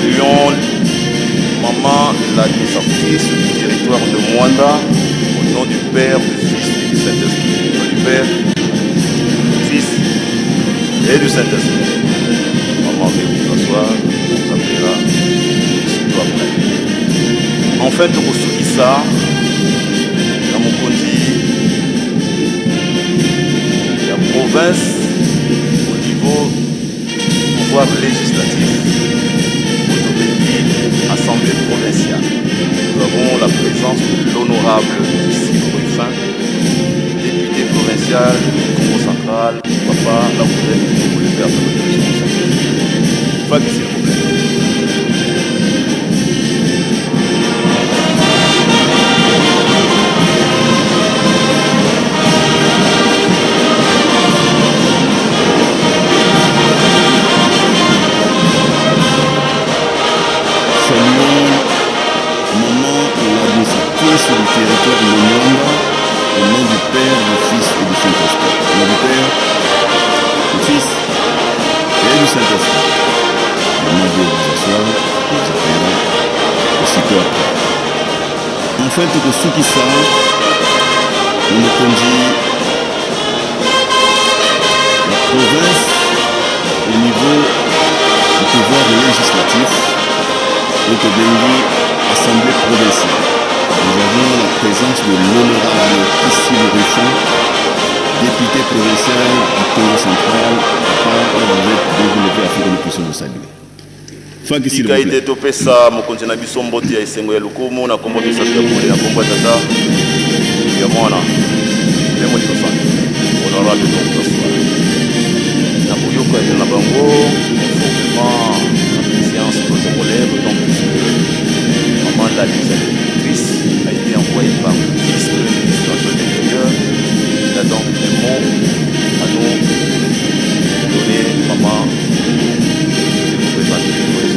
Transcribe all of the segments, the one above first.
saluons maman l'administratrice du territoire de Mwanda au nom du Père, du Fils et du Saint-Esprit. Au nom du Père, du Fils et du Saint-Esprit. Maman, veuillez vous asseoir, vous appellera surtout après. En fait, au Soukissa, dans mon conduit, la province, au niveau du pouvoir législatif, Assemblée provinciale. Nous avons la présence de l'honorable Cyril Ruffin, député provincial du Congo central, papa, la gouverneur pour le père de la télévision. S'il vous plaît. Sur le territoire de Mwanda, au nom du Père, du Fils et du Saint-Esprit. Au nom du Père, du Fils et du Saint-Esprit. Maman Dieu vous asseoir, vous appellera aussitôt après. En fait, au Soukissa, on nous conduit la province au niveau du pouvoir législatif, au Tobengi, Assemblée provinciale. Nous avons la présence de l'honorable Cyril Ruffin, député provincial du Congo central, par vous êtes développé afin que nous puissions vous saluer. Tika ite topesa mokonzi na biso mboti ya esengo ya lukumu na kombo misato ya bole na kombo ya tata ya mwana lemo likosani honorable donc na boyoka ya na bango conformément à la séance protocolaire donc maman la directrice a été envoyé par le vice-premier ministre de l'Intérieur. Il a donc un mot à nous donner, maman, de vous présenter pour les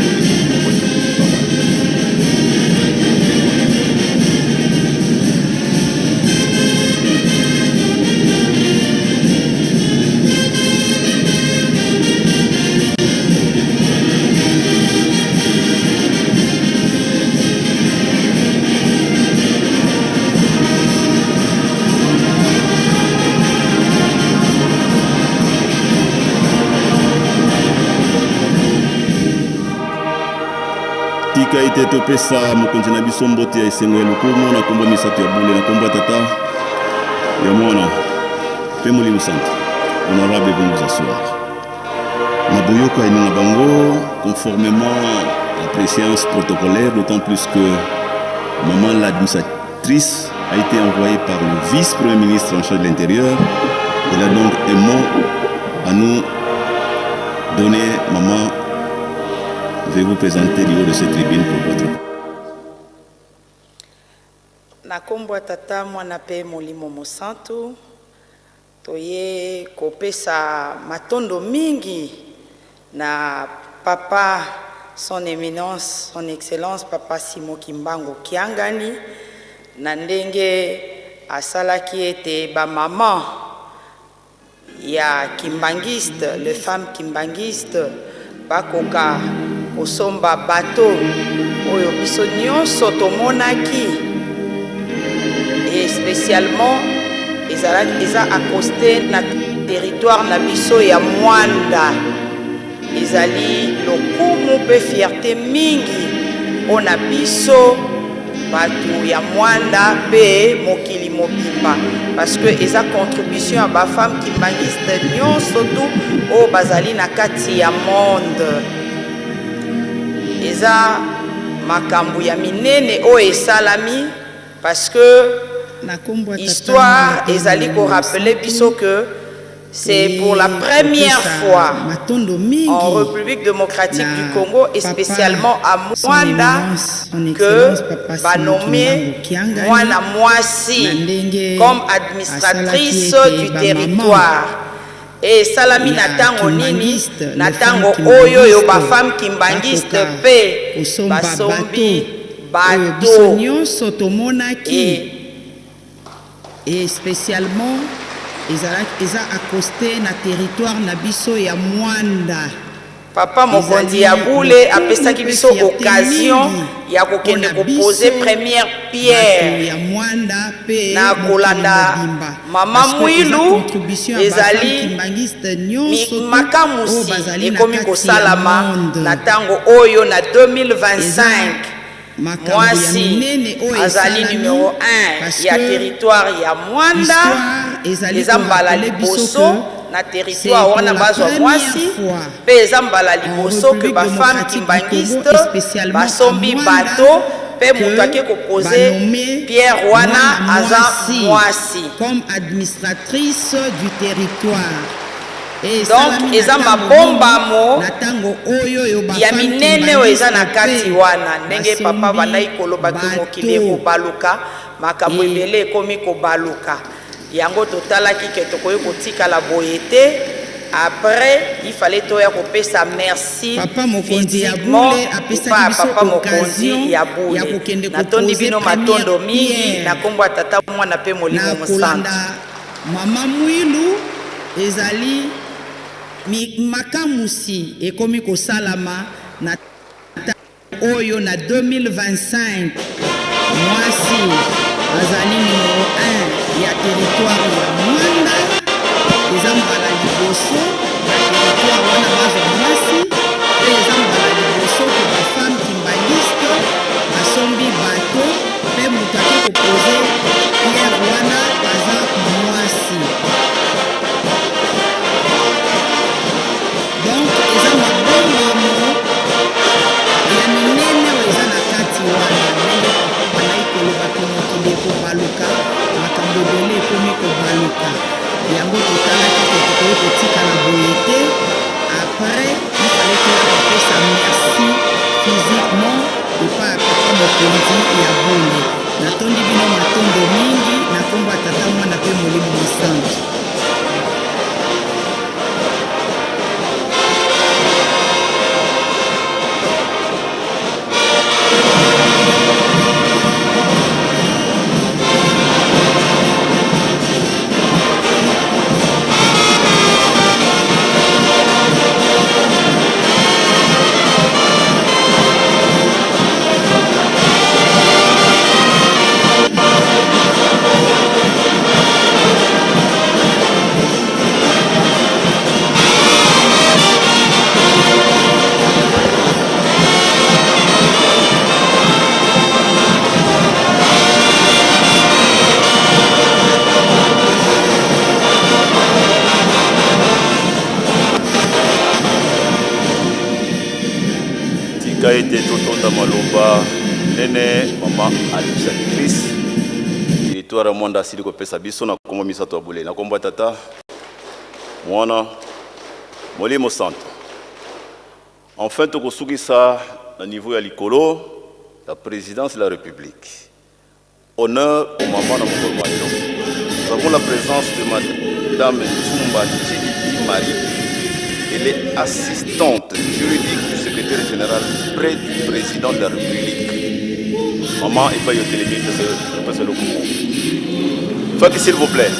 tika ite topesa mokonzi na biso mbote ya esengo ya lukumu na kombo misato ya bule na kombo ya tata ya mwana pe molimo santé honorable vont vous asseoir na boyoka ene na bango conformément à la préséance protocolaire, d'autant plus que maman l'administratrice a été envoyée par le vice-premier ministre en charge de l'Intérieur. Il a donc un mot à nous donner. Maman, je vais vous présenter du haut de cette tribune pour votre. Nakombo tata mwana pe molimo mosantu toye kopesa matondo mingi na papa son éminence son excellence papa Simon Kimbangu Kiangani na ndenge asalaki ete ba maman ya kimbangiste les femmes kimbangistes bakoka osomba bateau oyo biso nyonso tomonaki et spécialement eza accosté na territoire na biso ya Mwanda ezali lokumu pe fierté mingi ona biso batu ya Mwanda pe mokili mobimba parce que eza contribution à ba femme kimbangiste nyonso tu o bazali na kati ya monde eza makambu ya minene o esalami parce que histoire ezali ko rappeler biso que c'est pour la première fois en République démocratique du Congo et spécialement à Mwanda que va nommer Mwana Mwasi comme administratrice du territoire. Et salami natango nini natango oyo yo ba femme kimbangiste pe basombi bato et spécialement eza accosté na territoire na biso ya Mwanda Papa mokonzi ya Boule apesaki biso occasion ya kokende kopose première pierre na kolanda mama Mwilu ezali makamusi ekomi kosalama na tango oyo na 2025 mwasi azali numéro 1 ya territoire ya Mwanda eza mbala liboso na territoire wana bazwa mwasi pe eza mbala liboso ke bafemme kimbangiste basombi bato pe moto ake kopose pierre wana aza mwasi comme administratrice du territoire. donc eza mabombamo ya minene oyo eza na kati wana ndenge papa bandai koloba to mokili ekobaluka makambo ebele ekomi kobaluka yango totalaki ke tokoki kotikala boye te. Après il fallait toya kopesa merci physiquement pa papa mokonzi ya Boule natondi bino matondo mingi na kombo ya tata mwana pe molimo mosanda mama Mwilu ezali makamusi ekomi kosalama na oyo na 2025 mwasi azali numéro 1 ya territoire ya Mwanda eza mbala liboso na territoire wana bazwa mwasi pe eza mbala liboso ke bafemme kimbangiste basombi bato pe moto ake kopose pierre wana aza mwasi. Donc eza mabombamo ya minene oyo eza na kati wana ndenge banai koloba to mokili ekobaluka makambo ebele ekomi kobaluka yango totalaki ke tokoki kotikala boye te. Après il fallait toya kopesa merci physiquement epa ya papa mokonzi ya Boule natondi bino matondo mingi na kombo ya tata mwana pe molimo mosanda. Ete totonda maloba nene mama Alisa Chris territoire Mwanda asili kopesa biso na kombo misato ya Boule na kombo tata mwana molimo santo. Enfin tokosukisa na niveau ya likolo la présidence de la République. Honneur au maman na mokolo mayo. Nous avons la présence de madame Tsumba Chidi Marie. Elle est assistante juridique du secrétaire général près du président de la République. Maman, il faut y aller le coup. Faut que s'il vous plaît.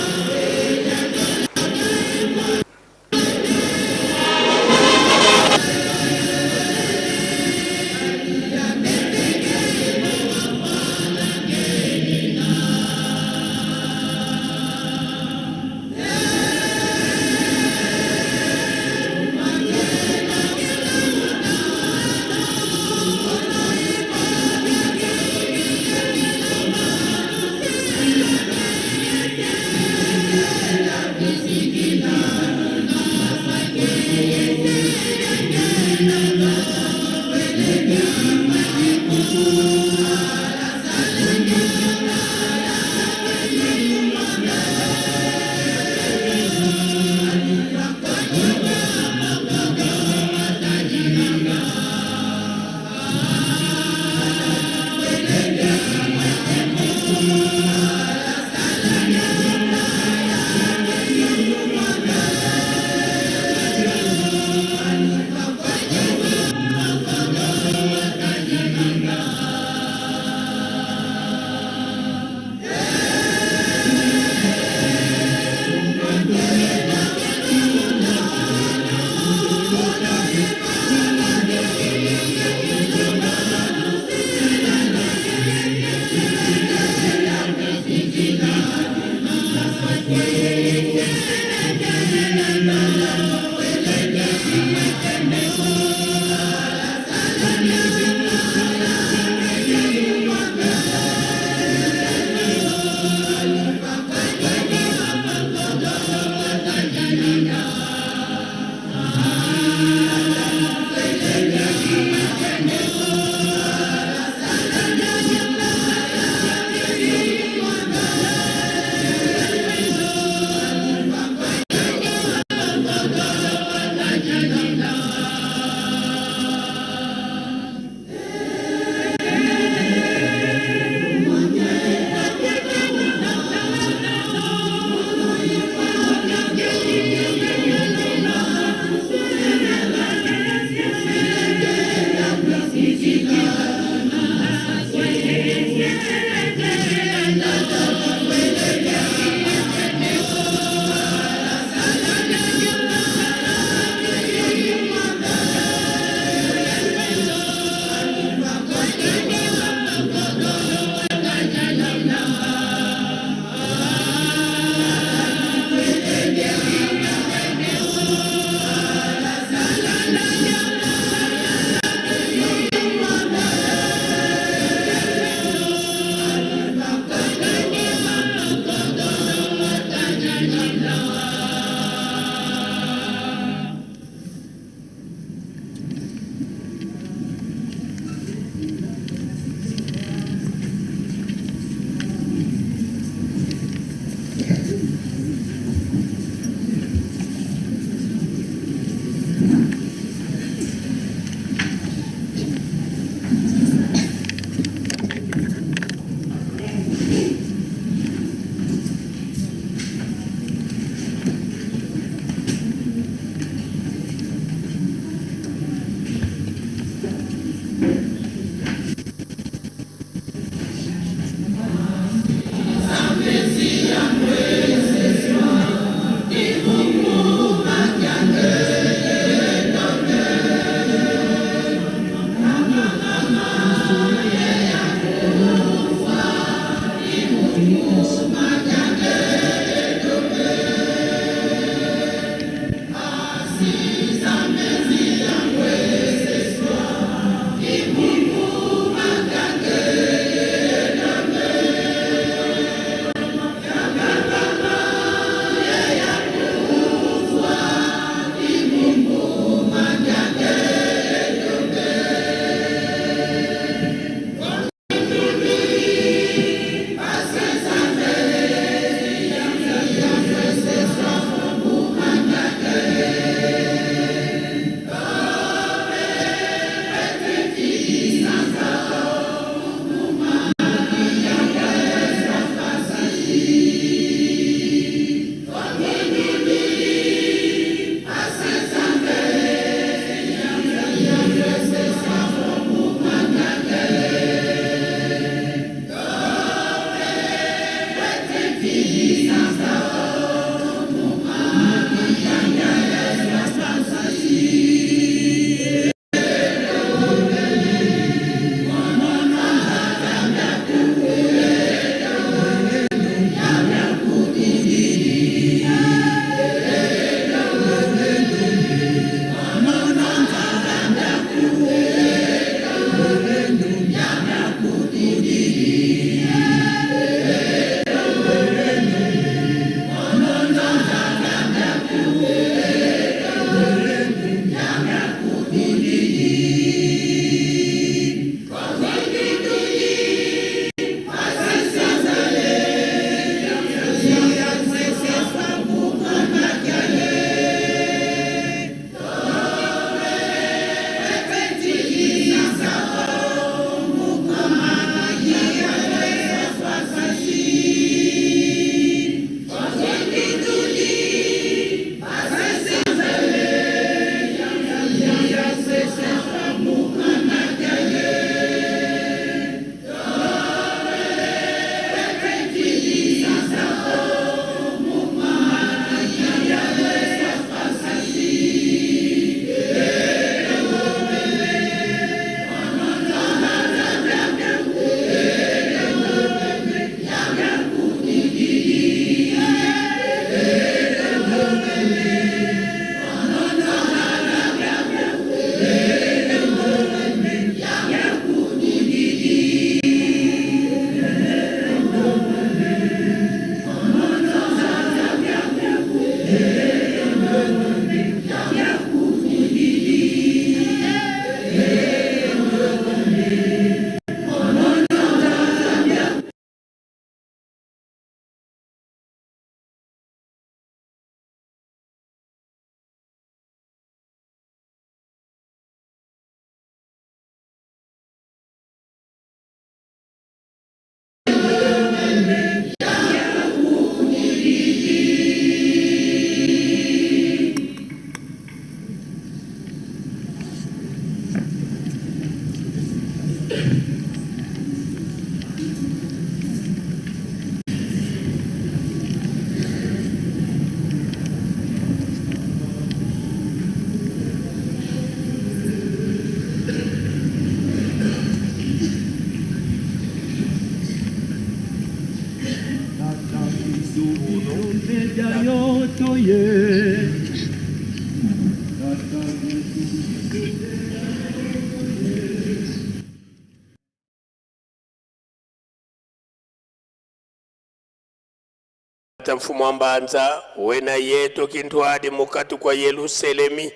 mfumo mbanza wena yeto kintwadi mukatu kwa Yerusalemi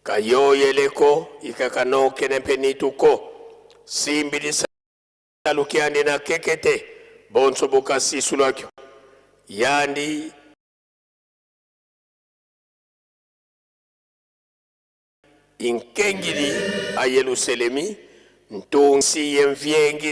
kayo yeleko ikakanoke nempenituko simbili salukiani na kekete bonso bukasi sulakyo yandi inkengili a Yerusalemi ntunsi yenvyengi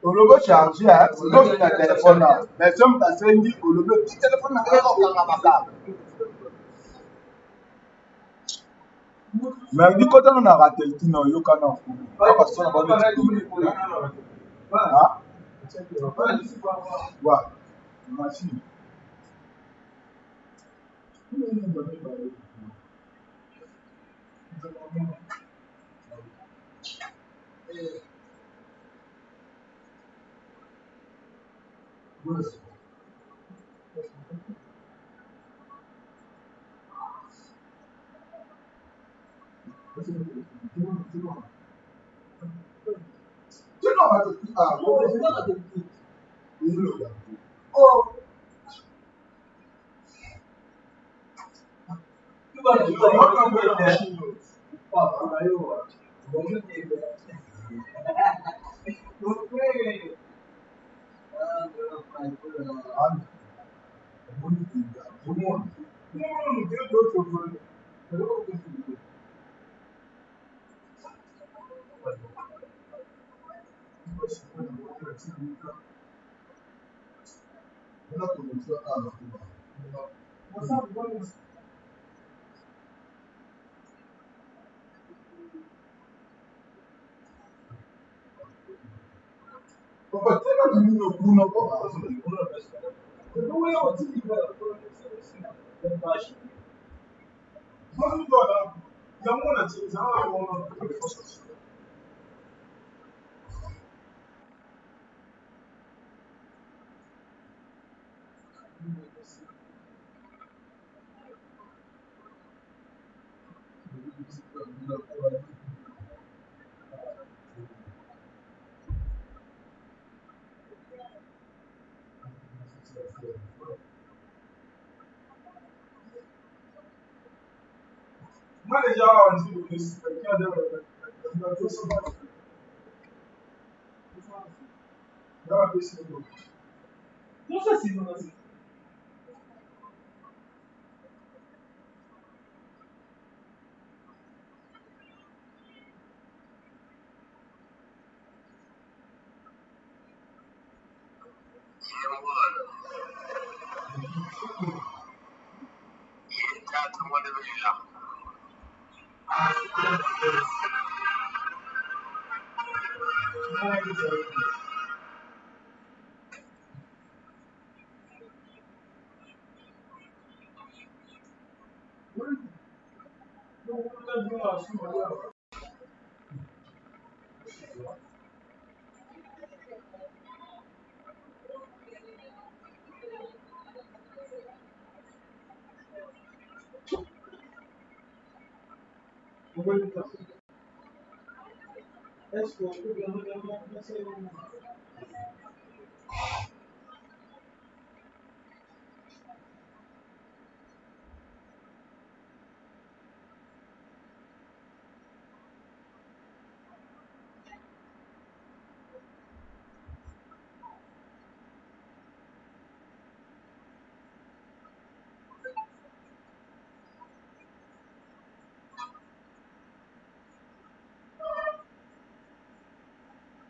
Olobo chargé, c'est comme un téléphone. Mais si on t'a dit, Olobo, petit téléphone, on a mais du côté, on a raté le tino, il y a un canard. Parce qu'on a pas de ouais, machine.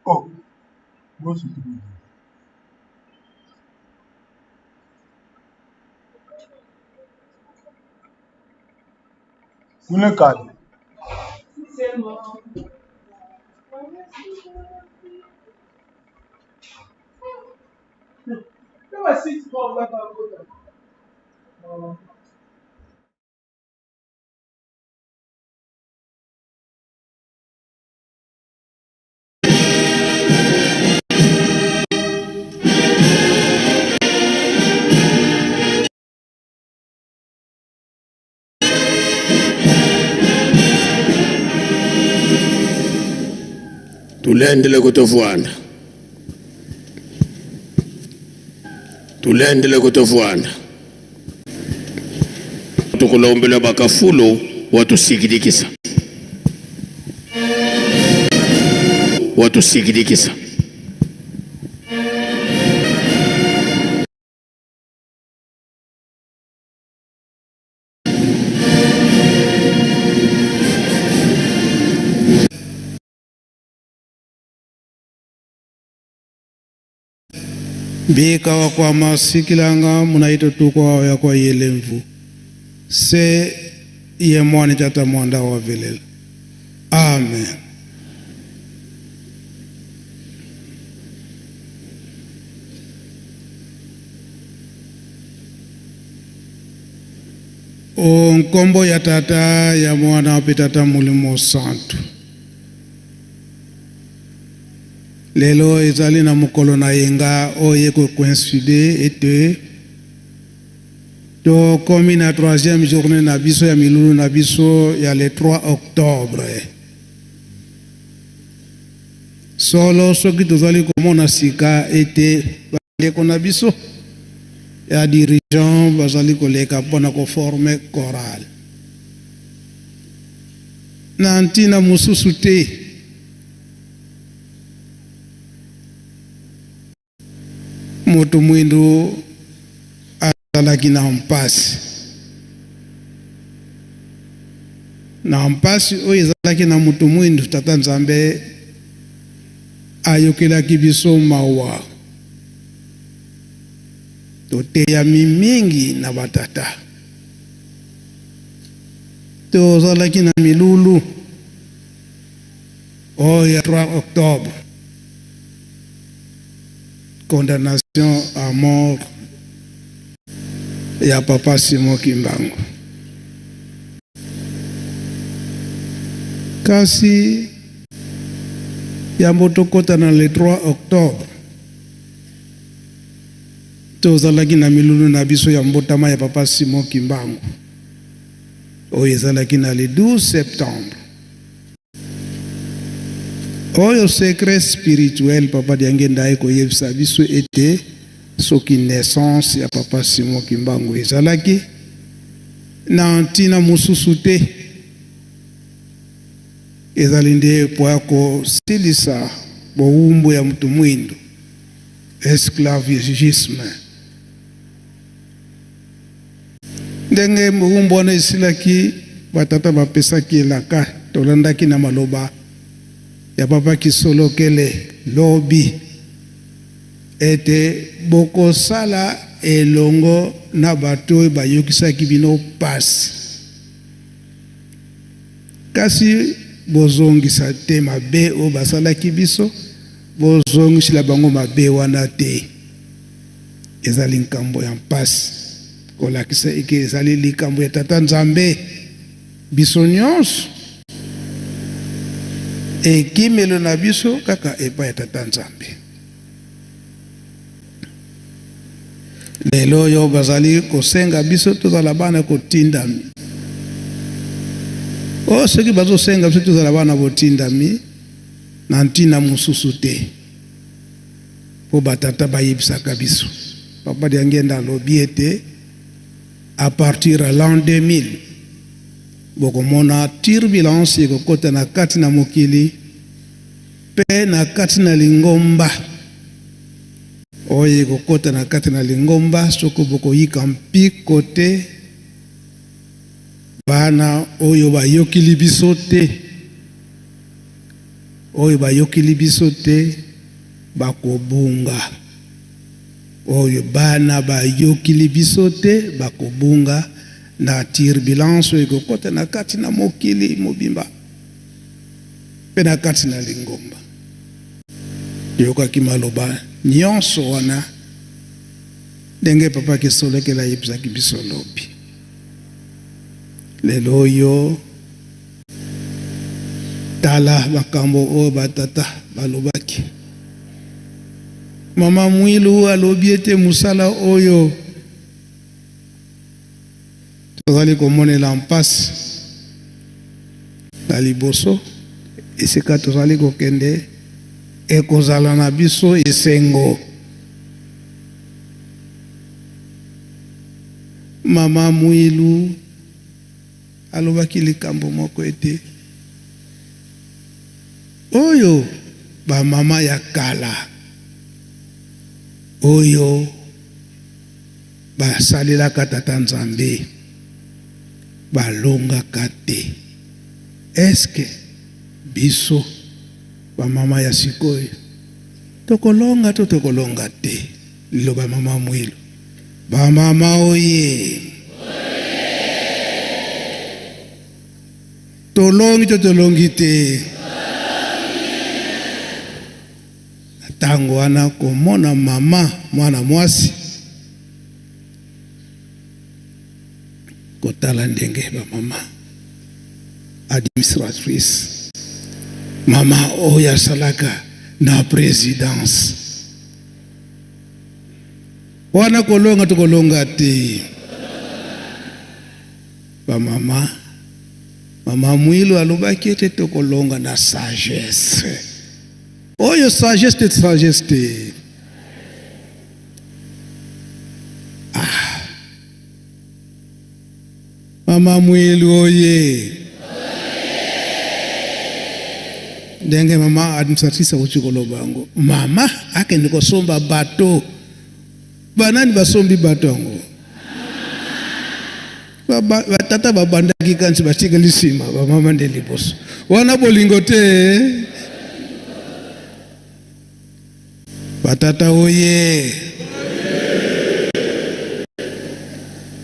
Oh, what's it doing? Une carte. Tulendele kutofuana, tulendele kutofuana. Tukulaumbele bakafulo watusikidikisa, watusikidikisa. Bika wa kwa masikilanga munaito tuko ya kwa yelemvu se ye mwani chata mwanda wa velela. Amen. O nkombo ya tata ya mwana wa pitata mulimo santu. Lelo ezali na mukolo na yenga oye ko coïncide ete to komi na 3e journée na biso ya milulu na biso ya le 3 octobre. Solo soki tozali komona sika ete bandeko na biso ya dirigeant bazali koleka mpona koforme chorale. Na ntina mosusu te moto mwindu azalaki na mpasi. Na mpasi oyo ezalaki na moto mwindu tata Nzambe ayokelaki biso mawa. Toteyami mingi na batata. Tozalaki na milulu oyo ya 3 octobre. Condamnation à mort ya papa Simon Kimbangu. Kasi ya motokota na le 3 octobre tozalaki na milulu na biso ya mbotama ya papa Simon Kimbangu oyo ezalaki na le 12 septembre. Oyo secret spirituel papa Diange ndaye koyebisa biso ete soki naissance ya papa Simon Kimbangu ezalaki na ntina mosusu te, ezali nde po ya kosilisa bowumbu ya mutu mwindu, esclavagisme. Ndenge bowumbu wana esilaki batata bapesaki elaka tolandaki na maloba ya papa Kisolokele lobi ete bokosala elongo na bato bayokisaki bino pasi. Kasi bozongisa te mabe o basalaki biso, bozongisila bango mabe wana te. Ezali nkambo ya mpasi kolakisa eke ezali likambo ya Tata Nzambe biso nyonso. Ekimelo na biso kaka epa ya Tata Nzambe. Lelo yo bazali kosenga biso tozala bana kotindami. O soki bazosenga biso tozala bana botindami na ntina mosusu te. Po batata bayebisaka biso. Papa Diangenda alobi ete à partir de l'an 2000 bokomona turbulence ekokota na kati na mokili pe na kati na lingomba oyo ekokota na kati na lingomba soko bokoyika mpiko te bana oyo bayokili biso te bakobunga. Oyo bana bayokili biso te bakobunga na turbulence ekokota na kati na mokili mobimba pe na kati na lingomba. Yokaki maloba nyonso wana ndenge papa Kesolekela yebisaki biso lobi. Lelo oyo tala makambo oyo batata balobaki. Mama Mwilu alobi ete musala oyo tozali komonela mpasi na liboso esika tozali kokende ekozala na biso esengo. Mama Mwilu alobaki likambo moko ete oyo ba mama ya kala oyo basalelaka Tata Nzambe balongaka te. Eske biso ba mama ya sikoyo tokolonga to tokolonga te? Liloba Mama Mwilu. Ba mama oye, tolongi to tolongi te? Tango wana komona mama mwana mwasi kotala ndenge ba mama administratrice, mama oyo asalaka na présidence wana kolonga to kolonga te? Ba mama Mama Mwilu alobaki ete tokolonga na sagesse. Oyo sagesse te. Mama Mwilu oye. Ndenge mama administratrice uchikolo bango. Mama akende kosomba bato. Banani basombi bato ngo? Batata babandaki kansi batika lisima ba mama ndeli boso. Wana bolingo te. Batata oye.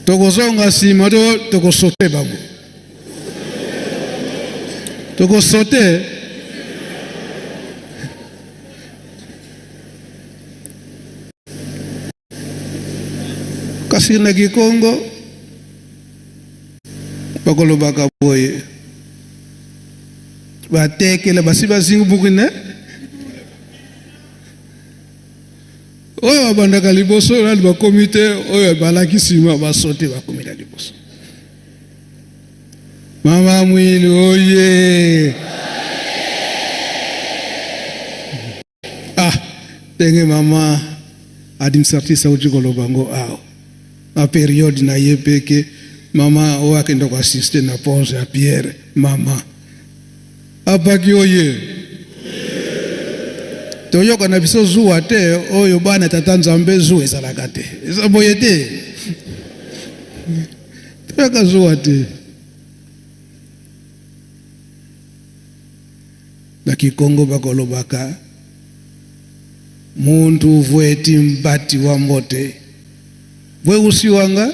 Tokozonga sima to tokosote bango. Tokosote. Kasi na Kikongo bakolobaka boye batekela basiba zingu bukine oyo abandaka liboso na ba komite oyo balaki sima basote ba komite liboso. Mama Mwilu oye. Tenge mama administratrice uchikolo bango ao na periode na yepeke mama o akenda kwa assiste na pose ya Pierre mama apaki oye toyoka na biso zuwa te oyo bana Tata Nzambe zuwa ezalaka te ezaboye te toyoka zuwa te na Kikongo bakolobaka muntu vueti mbati wa mbote Vwe wanga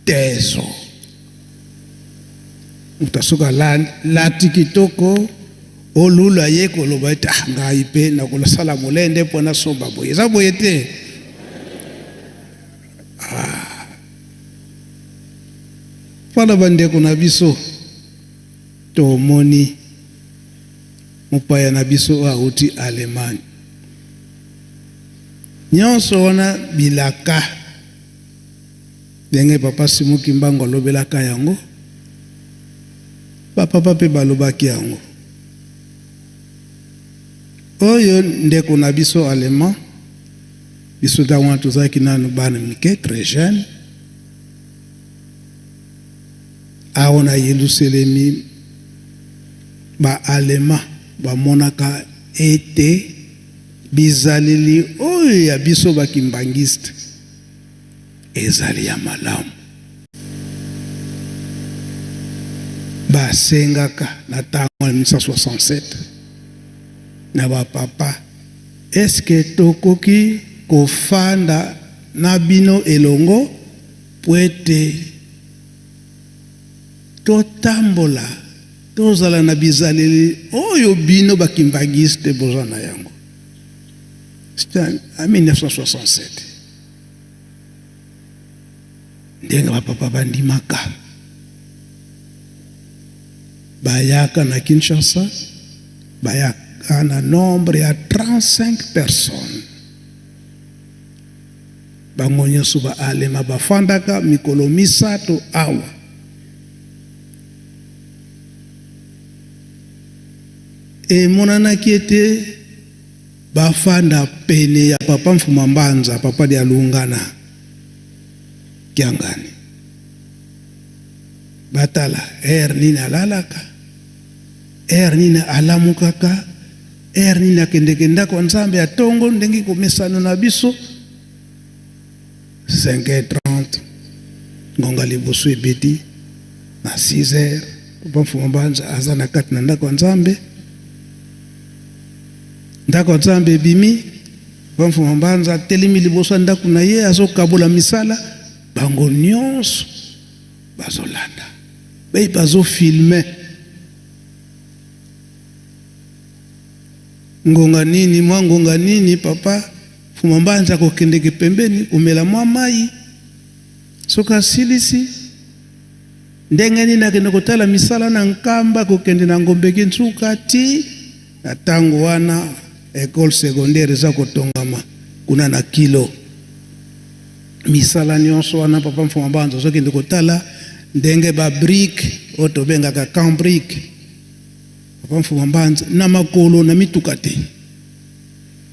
tezo. Utasuka lati kitoko olula yeko loba ita ngaipe na kula sala mulende pona somba boye. Za boye te. Fala bande kuna biso to moni mupaya na biso auti Allemagne. Nyonso wana bilaka denge papa Simon Kimbangu lobelaka yango papa pe balobaki yango oyo ndeko na biso Allemand biso da wana tozaki nanu bana mike très jeune aona Yerusalemi ba Allemand ba monaka ete bizaleli oyo ya biso bakimbangiste ezali ya malamu basengaka na tango 1967 na bapapa eske tokoki kofanda na bino elongo po ete totambola tozala na bizaleli oyo bino bakimbangiste boza na yango. C'était en 1967. Ndenga bapapa bandimaka bayaka na Kinshasa bayaka na nombre ya 35 personnes bango nyonso ba Allema bafandaka mikolo misato awa e monanaki ete bafanda pene ya papa Mfuma Mbanza papa dia Lungana Kiangani batala nini alalaka nini alamukaka nini akendekenda kwa Nzambe ya tongo ndengi komesano na biso 5h30 ngonga liboso ebeti na 6h papa Mfuma Mbanza aza na kati na ndako Nzambe ndako Nzambe bimi papa Mfuma Mbanza telemi liboso ndako na ye azokabola misala bango nyonso bazolanda bei bazofilme ngonga nini papa Mfuma Mbanza kokendeke pembeni umela mwa mai soka silisi ndenge nini akende kotala misala na nkamba kokende na ngombe kintsuka ti na tango wana école secondaire za kotongama kuna na kilo misala nyonso wana papa Mfuma Mbanza zokende kotala ndenge ba brick oto bengaka cambrique papa Mfuma Mbanza na makolo na mituka te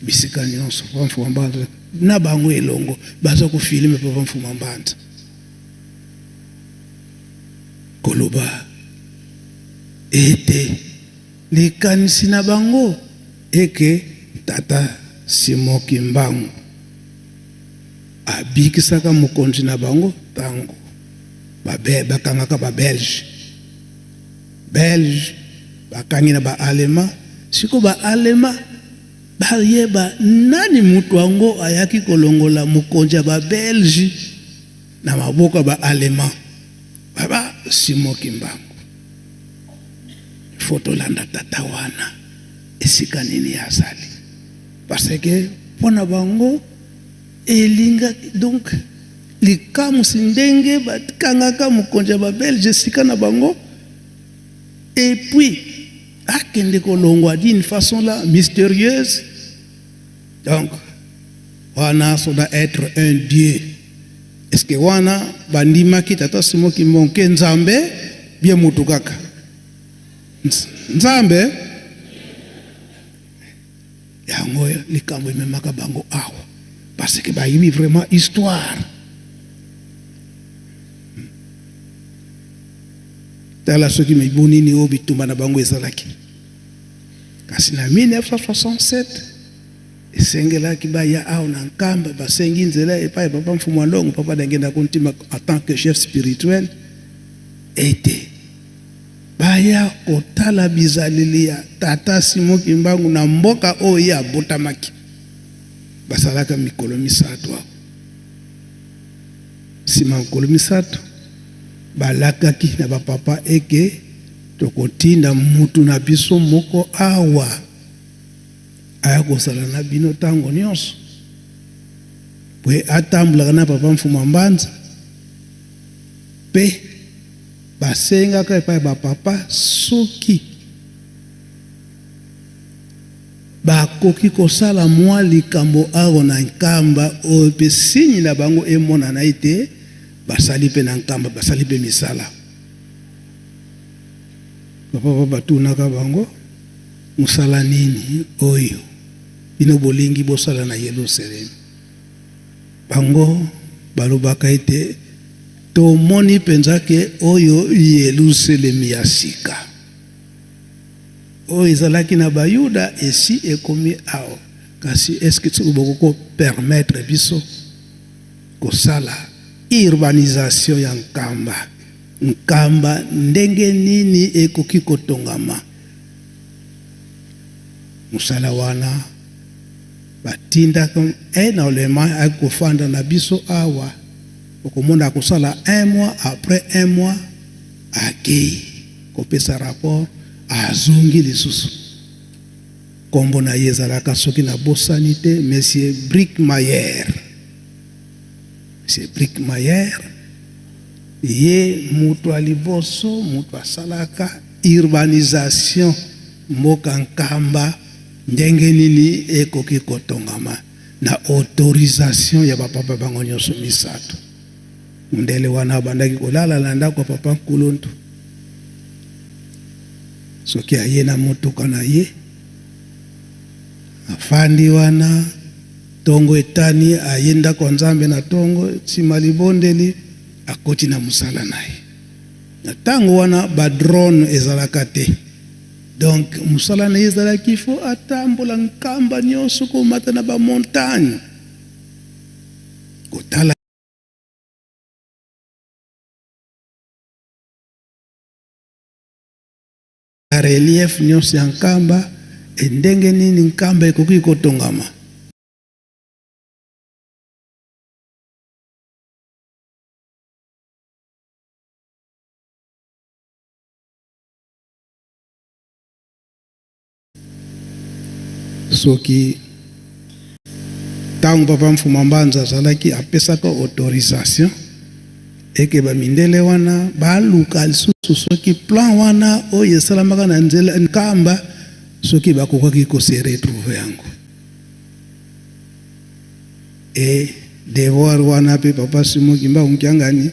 bisika nyonso papa Mfuma Mbanza na bango elongo baza ko filme papa Mfuma Mbanza koloba ete likanisi na bango eke tata Simon Kimbangu abikisaka mokonzi na bango tango bakangaka ba Belge bakangi na ba Allemand siko ba Allemand bayeba nani mutu wango ayaki kolongola mokonzi ba Belge na maboka ba Allemand baba Simon Kimbangu foto landa tata wana esika nini azali parce que pona bango elinga donc likamu sindenge batkangaka mokonzi ba Belge sika na bango et puis akende kolongwa d'une façon là mystérieuse donc wana ça doit être un dieu est-ce que wana bandimaki tata Simon Kimbangu Nzambe bien mutu kaka Nzambe yango likambo ememaka bango awa parce que bayibi vraiment histoire tala soki mibonini oyo bitumba na bango ezalaki kasi na 1967 esengelaki baya awa na nkamba basengi nzela epai papa Mfuma Ndongo papa dangenda kontima en tant que chef spirituel ete baya kotala bizaleli ya tata Simon Kimbangu na mboka oyo abotamaki basalaka mikolo misato nsima nkolo misato balakaki na bapapa eke tokotinda mutu na biso moko awa aya kosala na bino ntango nyonso pwe atambulaka na papa mfuma mbanza mpe basengaka epai bapapa soki bakoki kosala mwa likambo awa na nkamba oyo mpe sini na bango emonana ete basali mpe na nkamba basali mpe misala bapapa batunaka bango mosala nini oyo bino bolingi bosala na Yerusalemi bango balobaka ete tomoni mpenza ke oyo Yerusalemi ya sika oyo ezalaki na bayuda esi ekomi awa kasi eske soki bokoko permettre biso kosala urbanisation ya nkamba ndenge nini ekoki kotongama mosala wana batindaka énormément akofanda na biso awa okomona akosala 1 mois après 1 mois akei kopesa rapport azongi lisusu kombo na ye ezalaka soki na bosani te monsieur Brickmayer ye mutu aliboso mutu asalaka urbanisation mboka nkamba ndenge nini ekoki kotongama na autorisation ya bapapa bango nyonso misato mundele wana bandaki kolala na ndako ya papa Nkuluntu soki aye na motuka na ye afandi wana tongo etani aye ndako nzambe na tongo nsima libondeli akoti na mosala na ye na ntango wana badrone ezalaka te donc mosala na ye ezalaki fo atambola nkamba nyonso komata na bamontagne kotala relief nyonso ya nkamba endenge nini nkamba ekoki kotongama soki ntango papa mfuma mbanza azalaki apesaka autorisation eke bamindele wana baluka lisusu soki plan wana oyo esalamaka na nzela nkamba soki bakokaki kose retrouve yango e devoir wana mpe papa Simon Kimbangu Nkiangani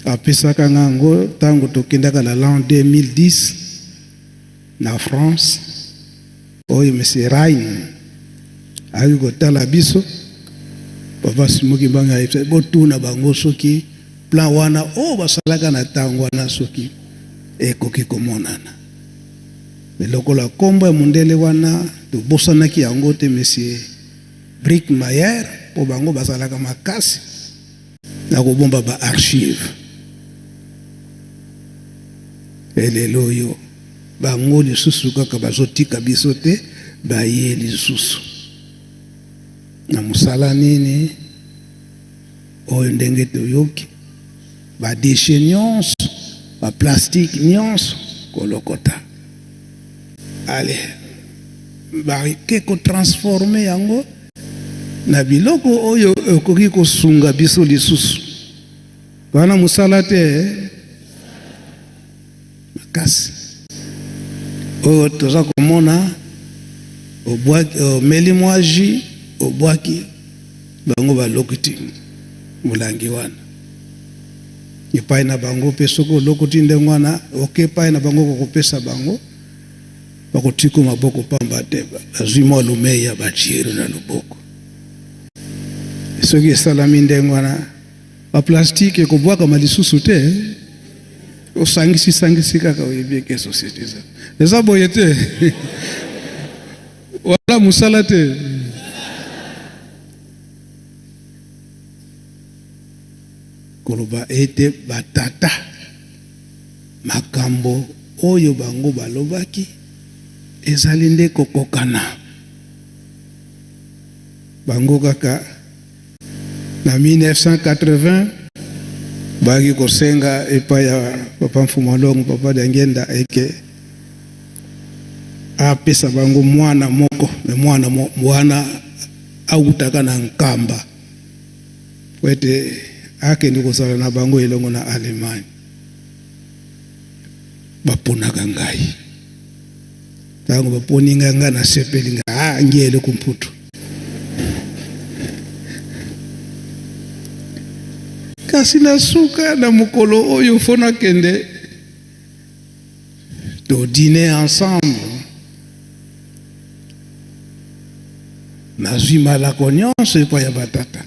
apesaka ngango ntango tokendaka na l'an 2010 na France oyo monsieur Rain ayi kotala biso papa Simon Kimbangu ayebisa botuna bango soki plan wana o basalaka na ntango wana soki ekoki komonana lokola kombo ya mundele wana tobosanaki yango te monsieur Brickmayer po bango basalaka makasi na kobomba ba archive elelo oyo bango lisusu kaka bazotika biso te baye lisusu na mosala nini oyo ndenge toyoki badeshe nyonso baplastike nyonso kolokota ale bake kotransforme yango na biloko oyo ekoki kosunga biso lisusu wana mosala te makasi oyo toza komona obwaki omeli mwa jus obwaki bango balokoti molangi wana epai na bango mpe soki olokoti ndenge wana oke epai na bango kokopesa bango bakotika maboko pamba te bazwi mwa lumeya batiere na loboko soki esalami ndenge wana baplastike ekobwakama lisusu te osangisi kaka oyebi eke société eza boye te wala mosala te koloba ete batata makambo oyo bango balobaki ezali nde kokokana bango kaka na 1980 baki kosenga epa ya papa Mfumalongo papa Diangenda eke apesa bango mwana moko me mwana autaka na nkamba wete ake ndiko sala na bango elongo na Alemanya baponaka ngai tango baponinga nga na sepelinga ngiyele kumputu kasi nasuka na mukolo oyo fona kende to dîner ensemble nazwi malako nyonso epa ya batata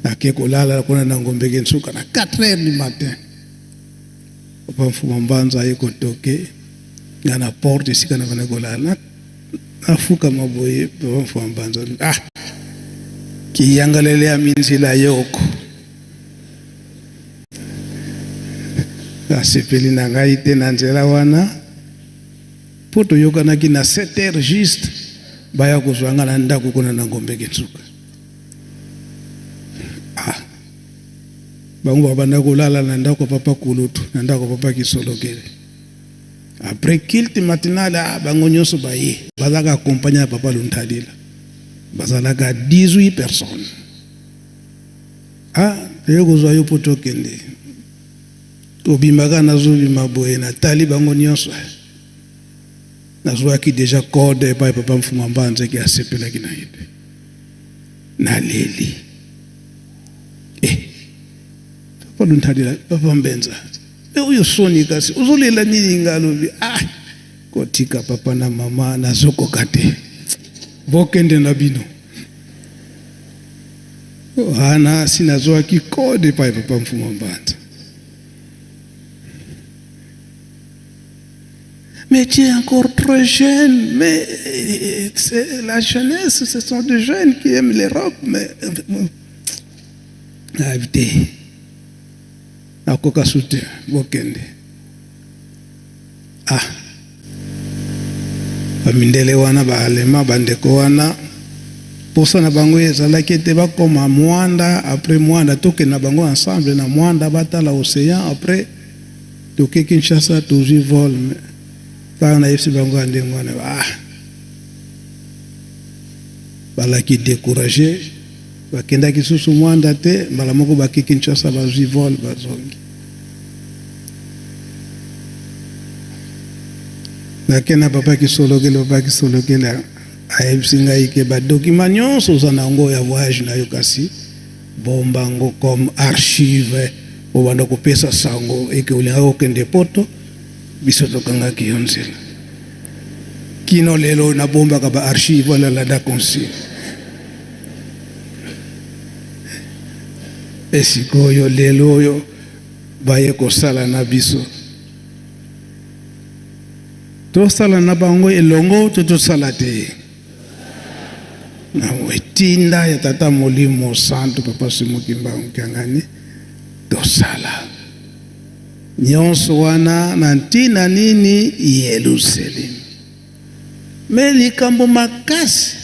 nake kolala kuna na ngombeke nsuka na 4h du matin papa Mfuma Mbanza ye kotoke nga na porte esika na bana kolala nafuka maboye papa Mfuma Mbanza kiyangalele ya minzila yoko asepeli na ngai te na nzela wana po toyokanaki na 7h juste baya kozwanga na ndako kuna na ngombeke nsuka bango babanda kolala na ndako papa Kulutu na ndako papa Kisolokele après kilte matinale bango nyonso baye bazaka accompagner na papa Luntadila bazalaka 18 personnes teyo kozwa yo po tokende tobimaka nazobima boye natali bango nyonso nazwaki deja code epai papa Mfuma Mbanza ki asepelaki na ye naleli papa Luntadila papa Mbenza uyo soni kasi uzolela nini ngalobi kotika papa na mama nazokoka te bokende na bino ana sinazwaki code epai papa Mfuma Mbanza. Mais tu es encore trop jeune, mais c'est la jeunesse, ce sont des jeunes qui aiment l'Europe, mais évitez. Akoka soute bokende. Bamindele wana ba alema bandeko wana posa na bango ezalaki ete bakoma Mwanda après Mwanda toke na bango ensemble na Mwanda batala océan après toke Kinshasa toujours vol par na yesi bango ndengo wana balaki découragé bakendaki susu Mwanda te mbala moko baki Kinshasa bazwi vol bazongi nakena papa Kisolokele ayebisi ngai ke badocument nyonso oza nango ya voyage na yo kasi bombango comme archive obanda kopesa sango eke olinga kokende poto biso tokangaki yo nzela kino lelo nabombaka ba archive olalanda consigne esikoyo lelo oyo baye kosala na biso tosala na bango elongo tosala te na wetinda ya tata Molimo Santo papa Simukimba Mkangani tosala nyonso wana na ntina nini Yerusalemu me likambo makasi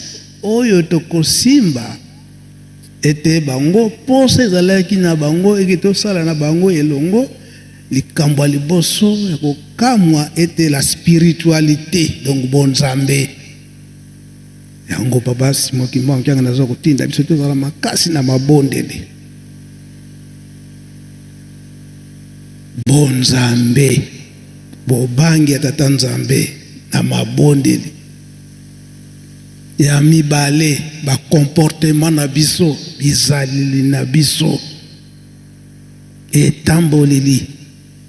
oyo tokosimba ete bango posa ezalaki na bango eke tosala na bango elongo likambo ya liboso ya kokamwa ete la spiritualité donc bonzambe yango papa Simukimba Mkanga nazo kotinda biso tozala makasi na mabondele bonzambe bobangi ya tata Nzambe na mabondeli ya mibale ba comportement na biso bizalili na biso etamboleli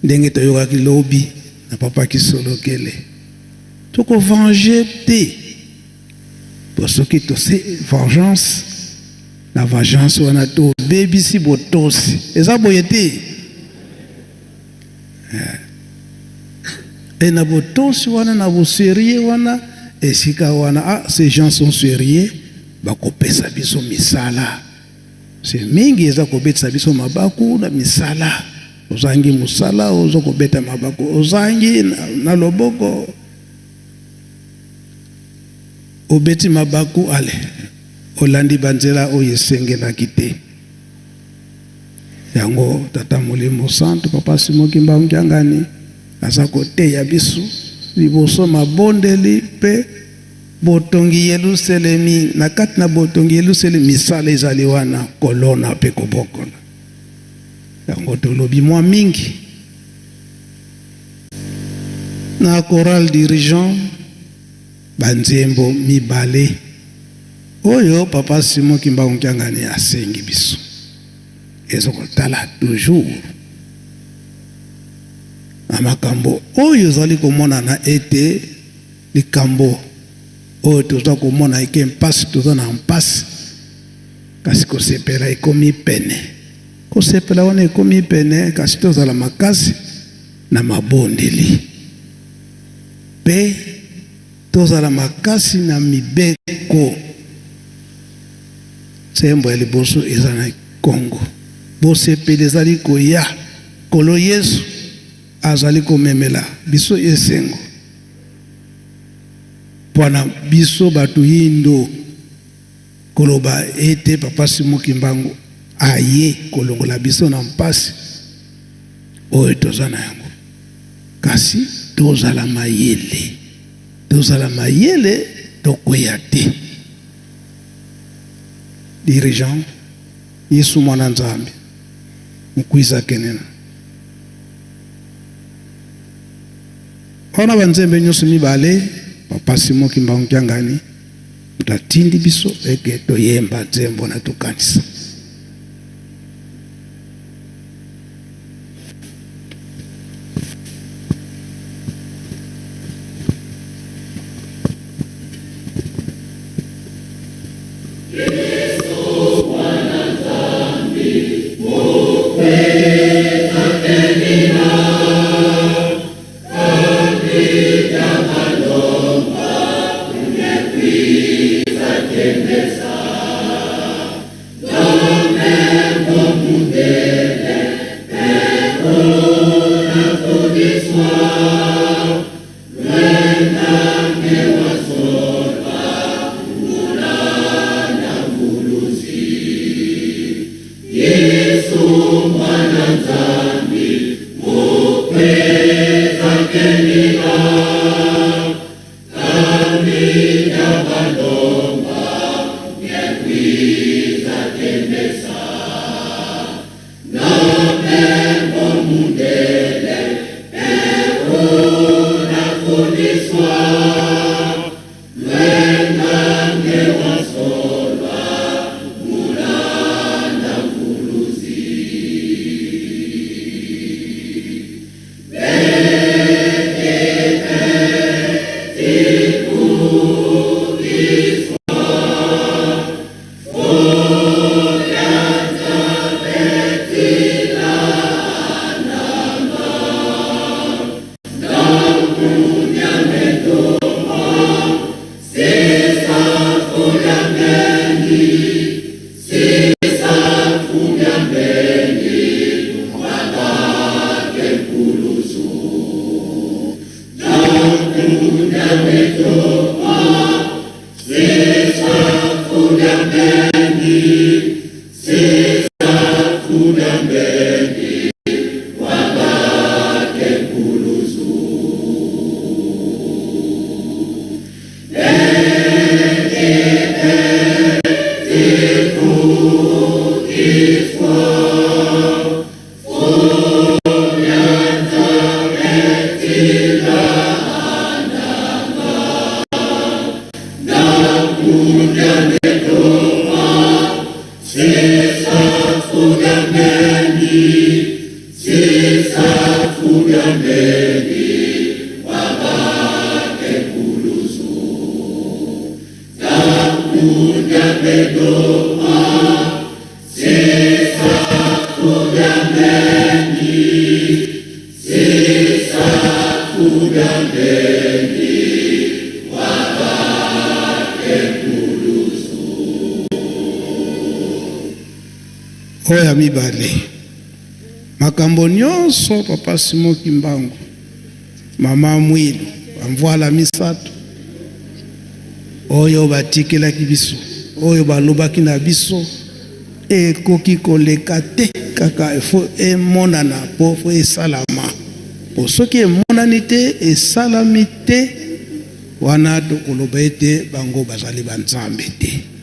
ndenge toyokaki lobi na papa Kisolokele toko venger te parce que to c'est vengeance la vengeance wana to bebisi botosi eza boye te et na botosi wana na bosérieux wana esika wana ces gens sont sérieux bakopesa biso misala c'est mingi eza kobetisa biso mabaku na misala ozangi musala ozo kobeta mabaku ozangi na loboko obeti mabaku ale olandi banzela oyo esengelaki te. Yango tata molimo santo papa Simon Kimbangu Kiangani aza koteya biso liboso mabondeli mpe botongi Yelusalemi na kati na botongi Yelusalemi misala ezali wana kolona mpe kobokola. Yango tolobi mwa mingi na choral dirigeant banzembo mibale oyo papa Simon Kimbangu Kiangani asengi biso ezokotala toujours amakambo oyo zali komona na ete likambo oyo toza komona eke mpasi toza na mpasi kasi kosepela ekomi pene kosepela wana ekomi pene kasi tozala makasi na mabondeli mpe tozala makasi na mibeko sembo ya liboso eza na Kongo bosepeli ezali koya kolo Yesu azali komemela biso esengo pwana biso batu yindo koloba ete papa Simon Kimbangu aye kolongola biso na mpasi oyo toza na yango kasi tozala mayele tokoya te. Dirigeant Yesu mwana Nzambe mukwiza kenena ona banzembe nyonso mibale papa Simon Kimbangu Kiangani mutatindi biso eke toyemba nzembo na tukanisa. Oya mibale makambo nyonso papa Simon Kimbangu mama Mwilu bamvoala misato oyo batikelaki biso oyo balobaki na biso ekoki koleka te kaka efo emonana po fo esalama po soki emonani te esalami te wana tokoloba ete bango bazali banzambe te.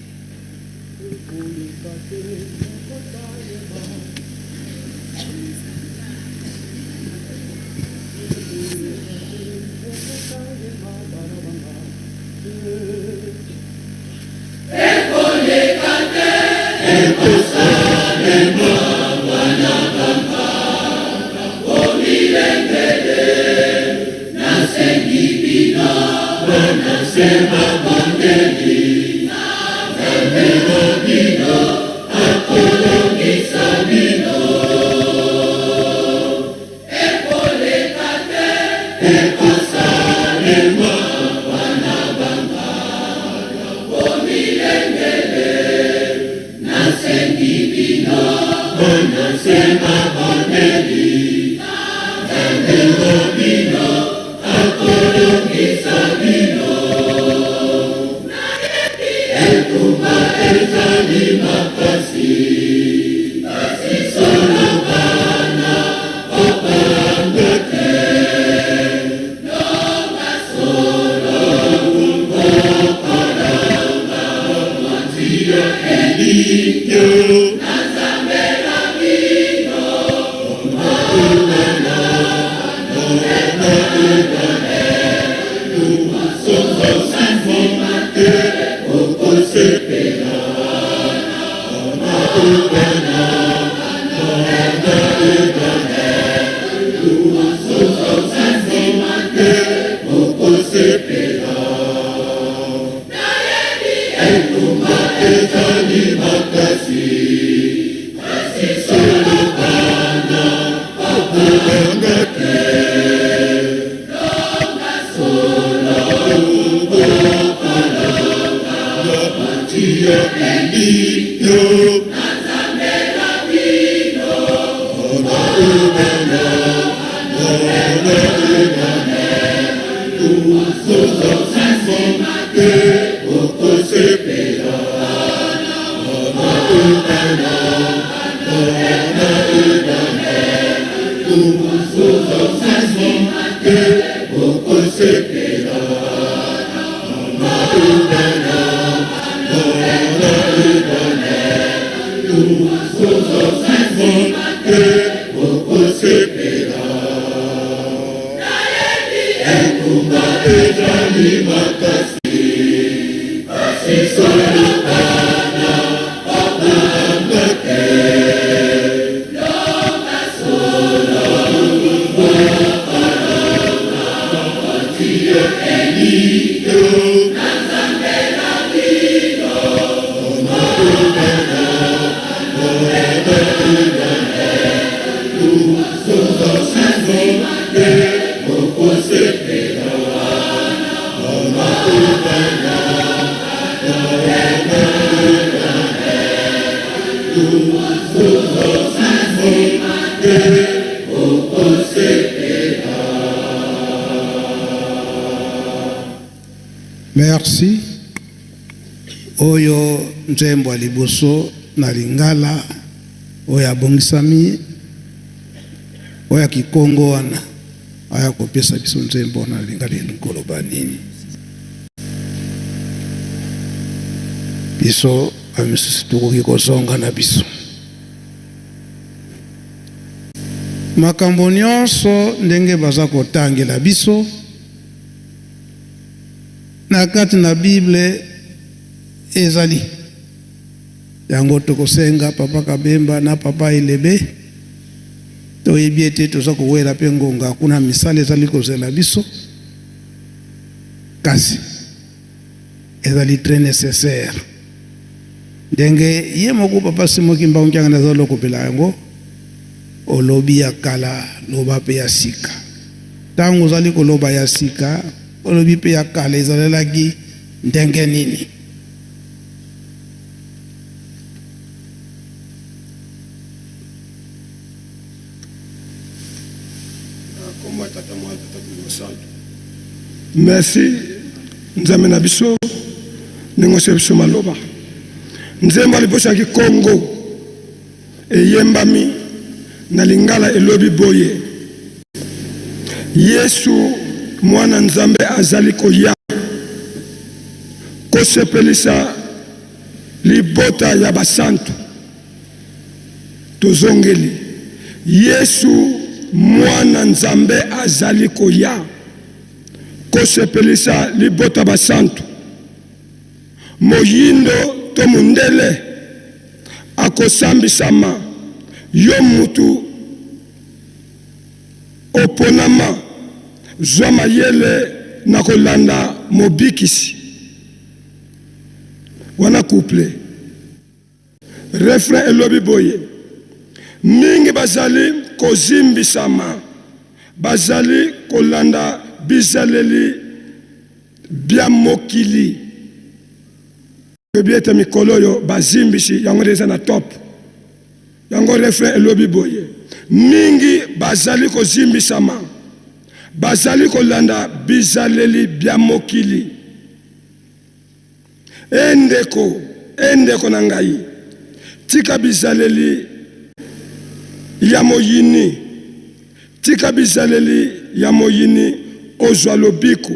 Merci. Oyo nzembo liboso na lingala oyo abongisami oyo kikongo wana aya kopesa biso nzembo na lingala nkoloba nini biso amisusu tukoki kozonga na biso makambo nyonso ndenge baza kotangela biso na kati na Bible ezali yango tokosenga papa Kabemba na papa Elebe toyebi ete toza kowela mpe ngonga kuna misala ezali kozela biso kasi ezali très nécessaire ndenge ye moko papa Simon Kimbangu kyanga nazo lokopela yango olobi ya kala loba pe ya sika tango ozali koloba ya sika olobi pe ya kala ezalelaki ndenge nini merci nzambe na biso ndenge biso maloba nzembo aliposaki Kongo eyembami na lingala elobi boye Yesu mwana nzambe azali koya kosepelisa libota ya basantu tozongeli Yesu mwana nzambe azali koya kosepelisa libota basantu moyindo to mundele akosambisama yo mutu oponama zwa mayele na kolanda mobikisi wana couple refrain elobi boye mingi bazali kozimbisama bazali kolanda bizaleli bya mokili kebieta mikolo yo bazimbisi yango deza na top yango refrain elobi boye mingi bazali kozimbisama bazali kolanda bizaleli bya mokili endeko na ngai tika bizaleli ya moyini tika bizaleli ya moyini ozwa lobiko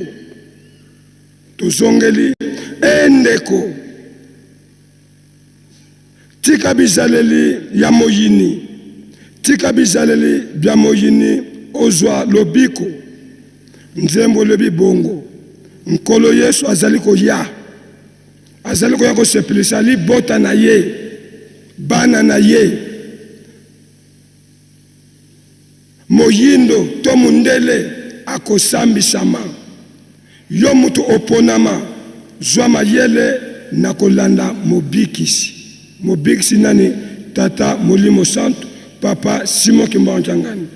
tozongeli endeko tika bizaleli ya moyini tika bizaleli bya moyini ozwa lobiko nzembo lebi bongo nkolo Yesu azali koya kosepelisa libota na ye bana na ye moyindo to mundele akosambisama yo mutu oponama zwa mayele na kolanda mobikisi nani tata Molimo Santo papa Simon Kimbanchangani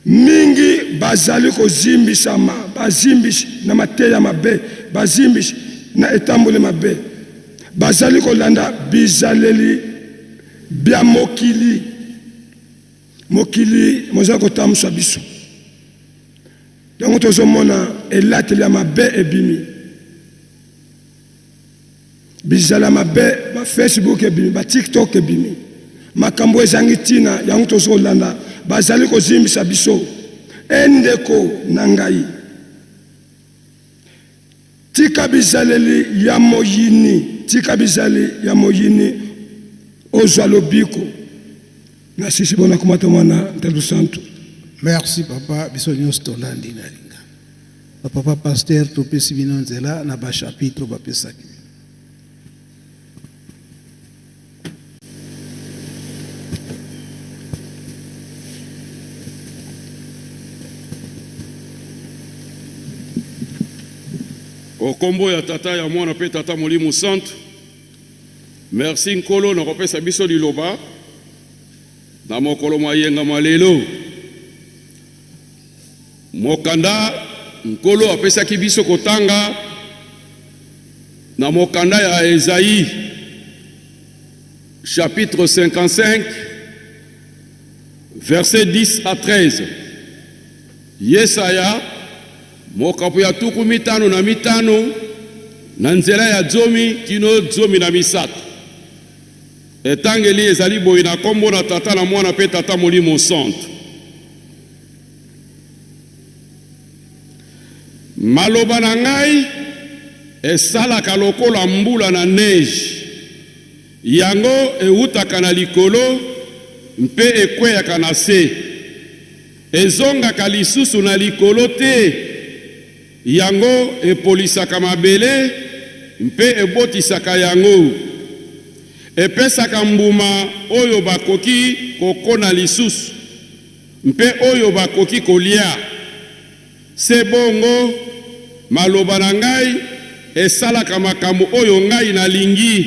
mingi bazali kozimbisama bazimbisi na mateya mabe bazimbisi na etambole mabe bazali kolanda bizaleli bya mokili moza kotambusa biso yango tozomona elateli ya mabe ebimi bizala mabe ba Facebook ebimi ba TikTok ebimi makambo ezangi tina yango tozolanda bazali kozimbisa biso endeko na ngai tika bizaleli ya moyini ozwa lobiko na sisi bona kumata mwana Ntelu Santu. Merci papa biso nyonso tolandi na linga papa pasteur topesi bino nzela na ba chapitre bapesaki Okombo ya tata ya mwana pe tata Molimo Santo. Merci nkolo na kopesa biso liloba na mokolo mayenga malelo. Mokanda nkolo apesa kibiso kotanga na mokanda ya Esaïe chapitre 55 verset 10 à 13. Yesaya mokapo ya tuku mitano na mitano na nzela ya zomi kino zomi na misato. Etangeli ezali boyi na kombo na tata na mwana pe tata Molimo Santo. Maloba na ngai esalaka lokola mbula na neige. Yango eutaka na likolo mpe ekweyaka na se. Ezongaka lisusu na likolo te. Yango epolisaka mabele mpe ebotisaka yango. Epesaka mbuma oyo bakoki kokona lisusu mpe oyo bakoki kolia. Se bongo maloba na ngai esalaka makambo oyo ngai nalingi.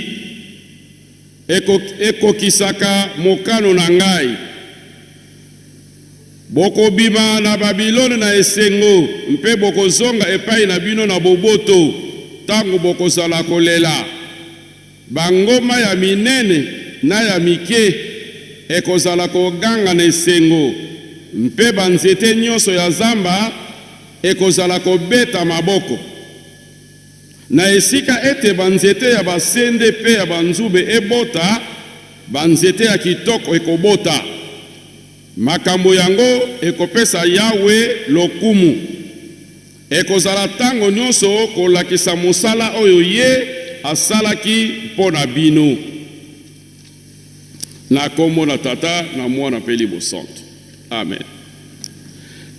Ekokisaka mokano na ngai. Boko bima na Babilone na esengo mpe boko zonga epai na bino na boboto tango boko zala kolela. Bangoma ya minene na ya mike ekozala koganga na esengo mpe banzete nyonso ya zamba ekozala kobeta maboko. na esika ete banzete ya basende pe ya banzube ebota, banzete ya kitoko ekobota. Makambo yango ekopesa Yawe lokumu. Ekozala tango nyonso kolakisa mosala oyo ye asalaki mpo na bino. Na kombo na Tata na Mwana pe Molimo Santo. Amen.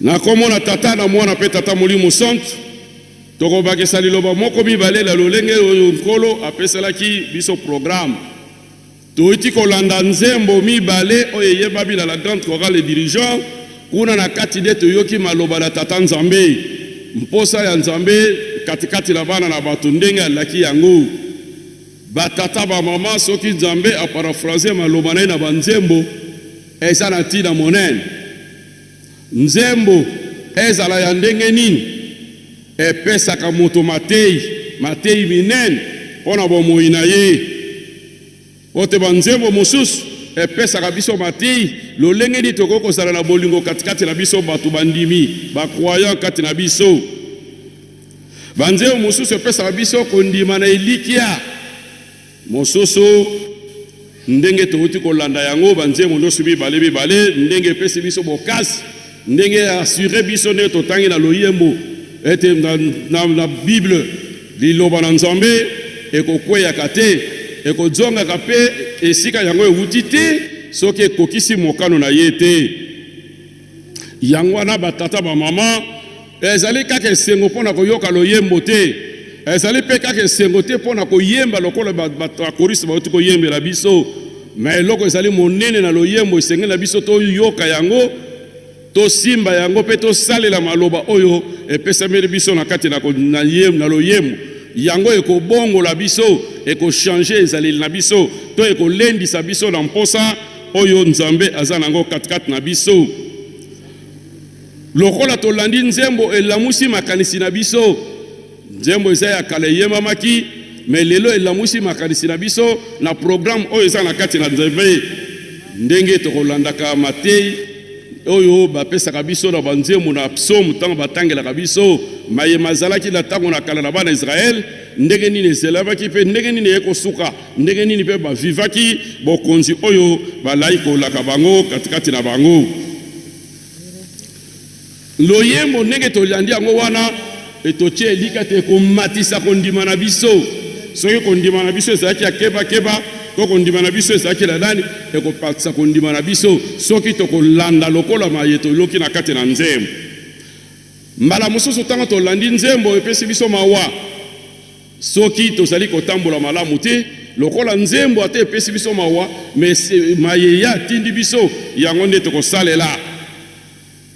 Na kombo na Tata na Mwana pe Tata Molimo Santo. Tokobakisa liloba moko mibale la lolenge oyo nkolo apeselaki biso programme. Toiti kolanda nzembo mibale oyo yebabi la grande chorale dirigeant kuna na kati de toyoki maloba na Tata Nzambe. Mposa ya Nzambe katikati la bana na bato ndenge alaki yango. Batata ba mama soki Nzambe a paraphrasé maloba na banzembo eza na tina monene. Nzembo ezala ya ndenge nini? Epesaka moto matei minene pona bomoi na ye. Ote banzembo mosusu epesaka biso matei lolenge di toko kozala na bolingo katikati na biso bato bandimi bakroyant kati na biso. Banzembo mosusu epesaka biso kondima na elikia. Mosusu ndenge touti kolanda yango banzembo nyonso mibale ndenge epesi biso bokasi ndenge assuré biso ne totangi na loyembo ete na Bible liloba na Nzambe ekokweyaka te ekozongaka pe esika yango ewuti te soki ekokisi mokano na ye te. Yango wana batata bamama ezali kaka esengo mpona koyoka loyembo te, ezali pe kaka esengo te mpona koyemba lokola bato akorisi bauti koyembela biso, ma eloko ezali monene na loyembo esengeli na biso toyoka yango, tosimba yango pe tosalela maloba oyo epesameli biso na kati na loyembo. Yango ekobongola biso, ekochange ezaleli na biso, to ekolendisa biso na mposa oyo Nzambe aza nango katikati na biso. Lokola tolandi nzembo elamusi makanisi na biso, nzembo eza ya kala eyembamaki, me lelo elamusi makanisi na biso na programme oyo eza na kati na Nzambe. Ndenge tokolandaka Matei oyo bapesaka biso na banzembo na psaume tango batangelaka biso mayema zalaki na tango na kala na bana Israel, ndenge nini ezelabaki pe ndenge nini ekosuka, ndenge nini pe bavivaki bokonzi oyo balai kolaka bango katikati na bango. Loyembo ndenge tolandi yango wana etotie elika te komatisa kondima na biso. Soki kondima na biso ezalaki ya keba to kondima na biso ezalaki na nani ekopatisa kondima na biso soki tokolanda lokola mayeto loki na kati na nzembo. Mbala mosusu tango tolandi nzembo epesi biso mawa soki tozali kotambola malamu te, lokola nzembo ate epesi biso mawa mayeya atindi biso yango nde tokosalela.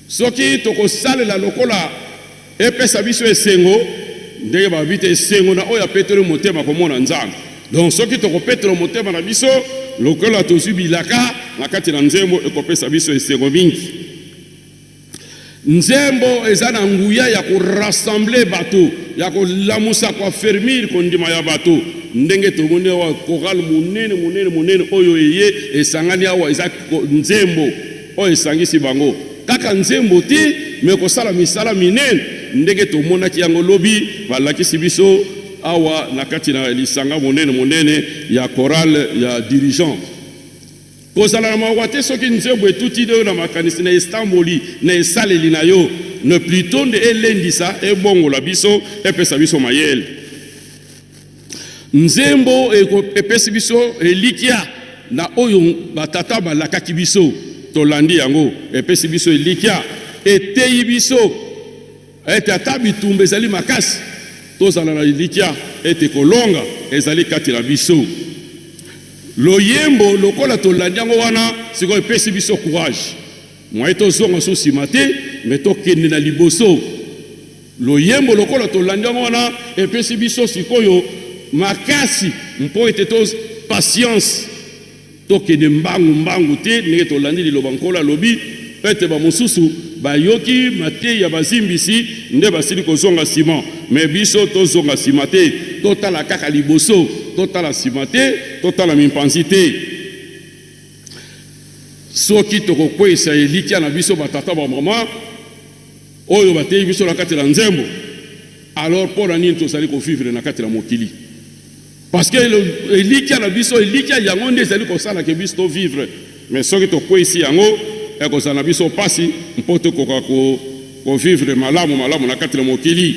Soki tokosalela lokola epesa biso esengo ndenge babite esengo na oya petero motema komona Nzambe. Donc soki tokopetelo motema na biso lokola tozubilaka na kati na nzembo ekopesa biso esengo mingi. Nzembo eza na nguya ya korassembler bato, ya kolamusa kwa fermir kondima ya bato. Ndenge tomone wa chorale monene oyo eye esangani awa eza nzembo oyo esangisi bango. Kaka nzembo te me kosala misala minene ndenge tomonaki yango lobi balakisi biso awa na kati na lisanga monene ya chorale ya dirigeant. Kozala na mawa te soki nzembo etuti de na makanisi na estamboli na esaleli na yo, ne plutôt de elendisa ebongola biso epesa biso mayele. Nzembo epesi biso elikia na oyo batata balakaki biso tolandi yango epesi biso elikia eteyi biso ete ata bitumba ezali makasi tozala na elikia ete kolonga ezali kati na biso. Loyembo lokola tolandi yango wana sikoyo epesi biso courage, mwa tozonga so nsima te me tokende na liboso. Loyembo lokola tolandi yango wana epesi biso sikoyo makasi mpo ete patience tokende mbangu te ndenge tolandi liloba nkola lobi ete bamosusu bayoki matei ya bazimbisi nde basili kozonga nsima, me biso tozonga nsima te, totala kaka liboso, totala nsima te, totala mimpanzi te. Soki tokokweyisa elikia na biso batata bamama oyo bateyi biso na kati na nzembo, alors pour la nini tozali ko vivre na kati la mokili. Parce que elikia na biso elikia yango nde ezali ko sala ke biso to vivre. Mais soki to ko ici yango e ko sala biso pasi mpoto ko vivre malamu na kati la mokili.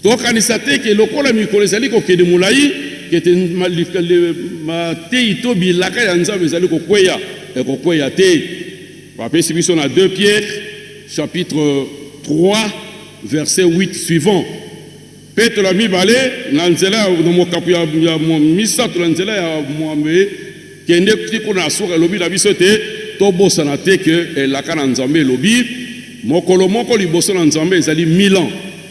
To kanisa te ke lokola mikolo ezali ko kede mulai ke te ma te ito bilaka ya nzambe ezali ko kweya e ko kweya te. Papesi biso na 2 Pierre chapitre 3 verset 8 suivant. Petro la mibale na nzela na mokapu ya misato na nzela ya mwambe kende tiko na suka lobi na biso te to bosa na te ke elaka na nzambe lobi mokolo moko liboso na nzambe ezali 1000 ans.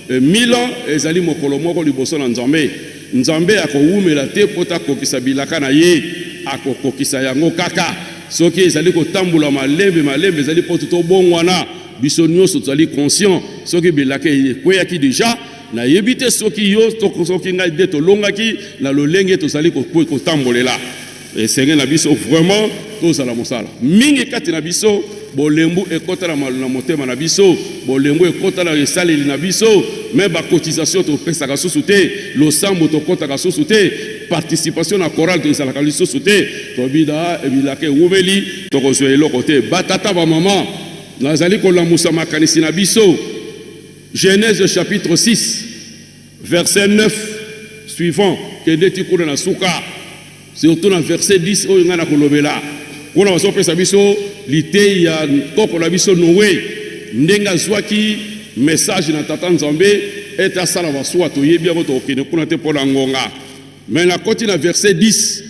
1000 ans ezali mokolo moko liboso na nzambe. Nzambe akowumela te pota kokisa bilaka na ye akokokisa yango kaka. Soki ezali kotambola malembe ezali poto to bongwana biso nyonso tozali conscient soki bilaka ekweyaki déjà na yebite soki yo soki ngai de tolongaki na lolenge tozali kotambolela esenge na biso vraiment tozala mosala mingi kati na biso bolembu ekotala na motema na biso bolembu ekotala esaleli na biso me bacotisation topesaka susu te losambo tokotaka susu te participation na chorale tozalaka lisusu te tobida ebilaka ewumeli tokozwa eloko te batata bamama nazali kolamusa makanisi na biso. Genèse chapitre 6 verset 9 suivant kende tikuna na suka surtout na verset 10 oyo ngana kolobela kuna basopesa biso lite ya koko la biso Noé ndenga zwaki message na tata nzambe eta sala baswa toyebi yango tokende kuna te pona ngonga. Mais na koti na verset 10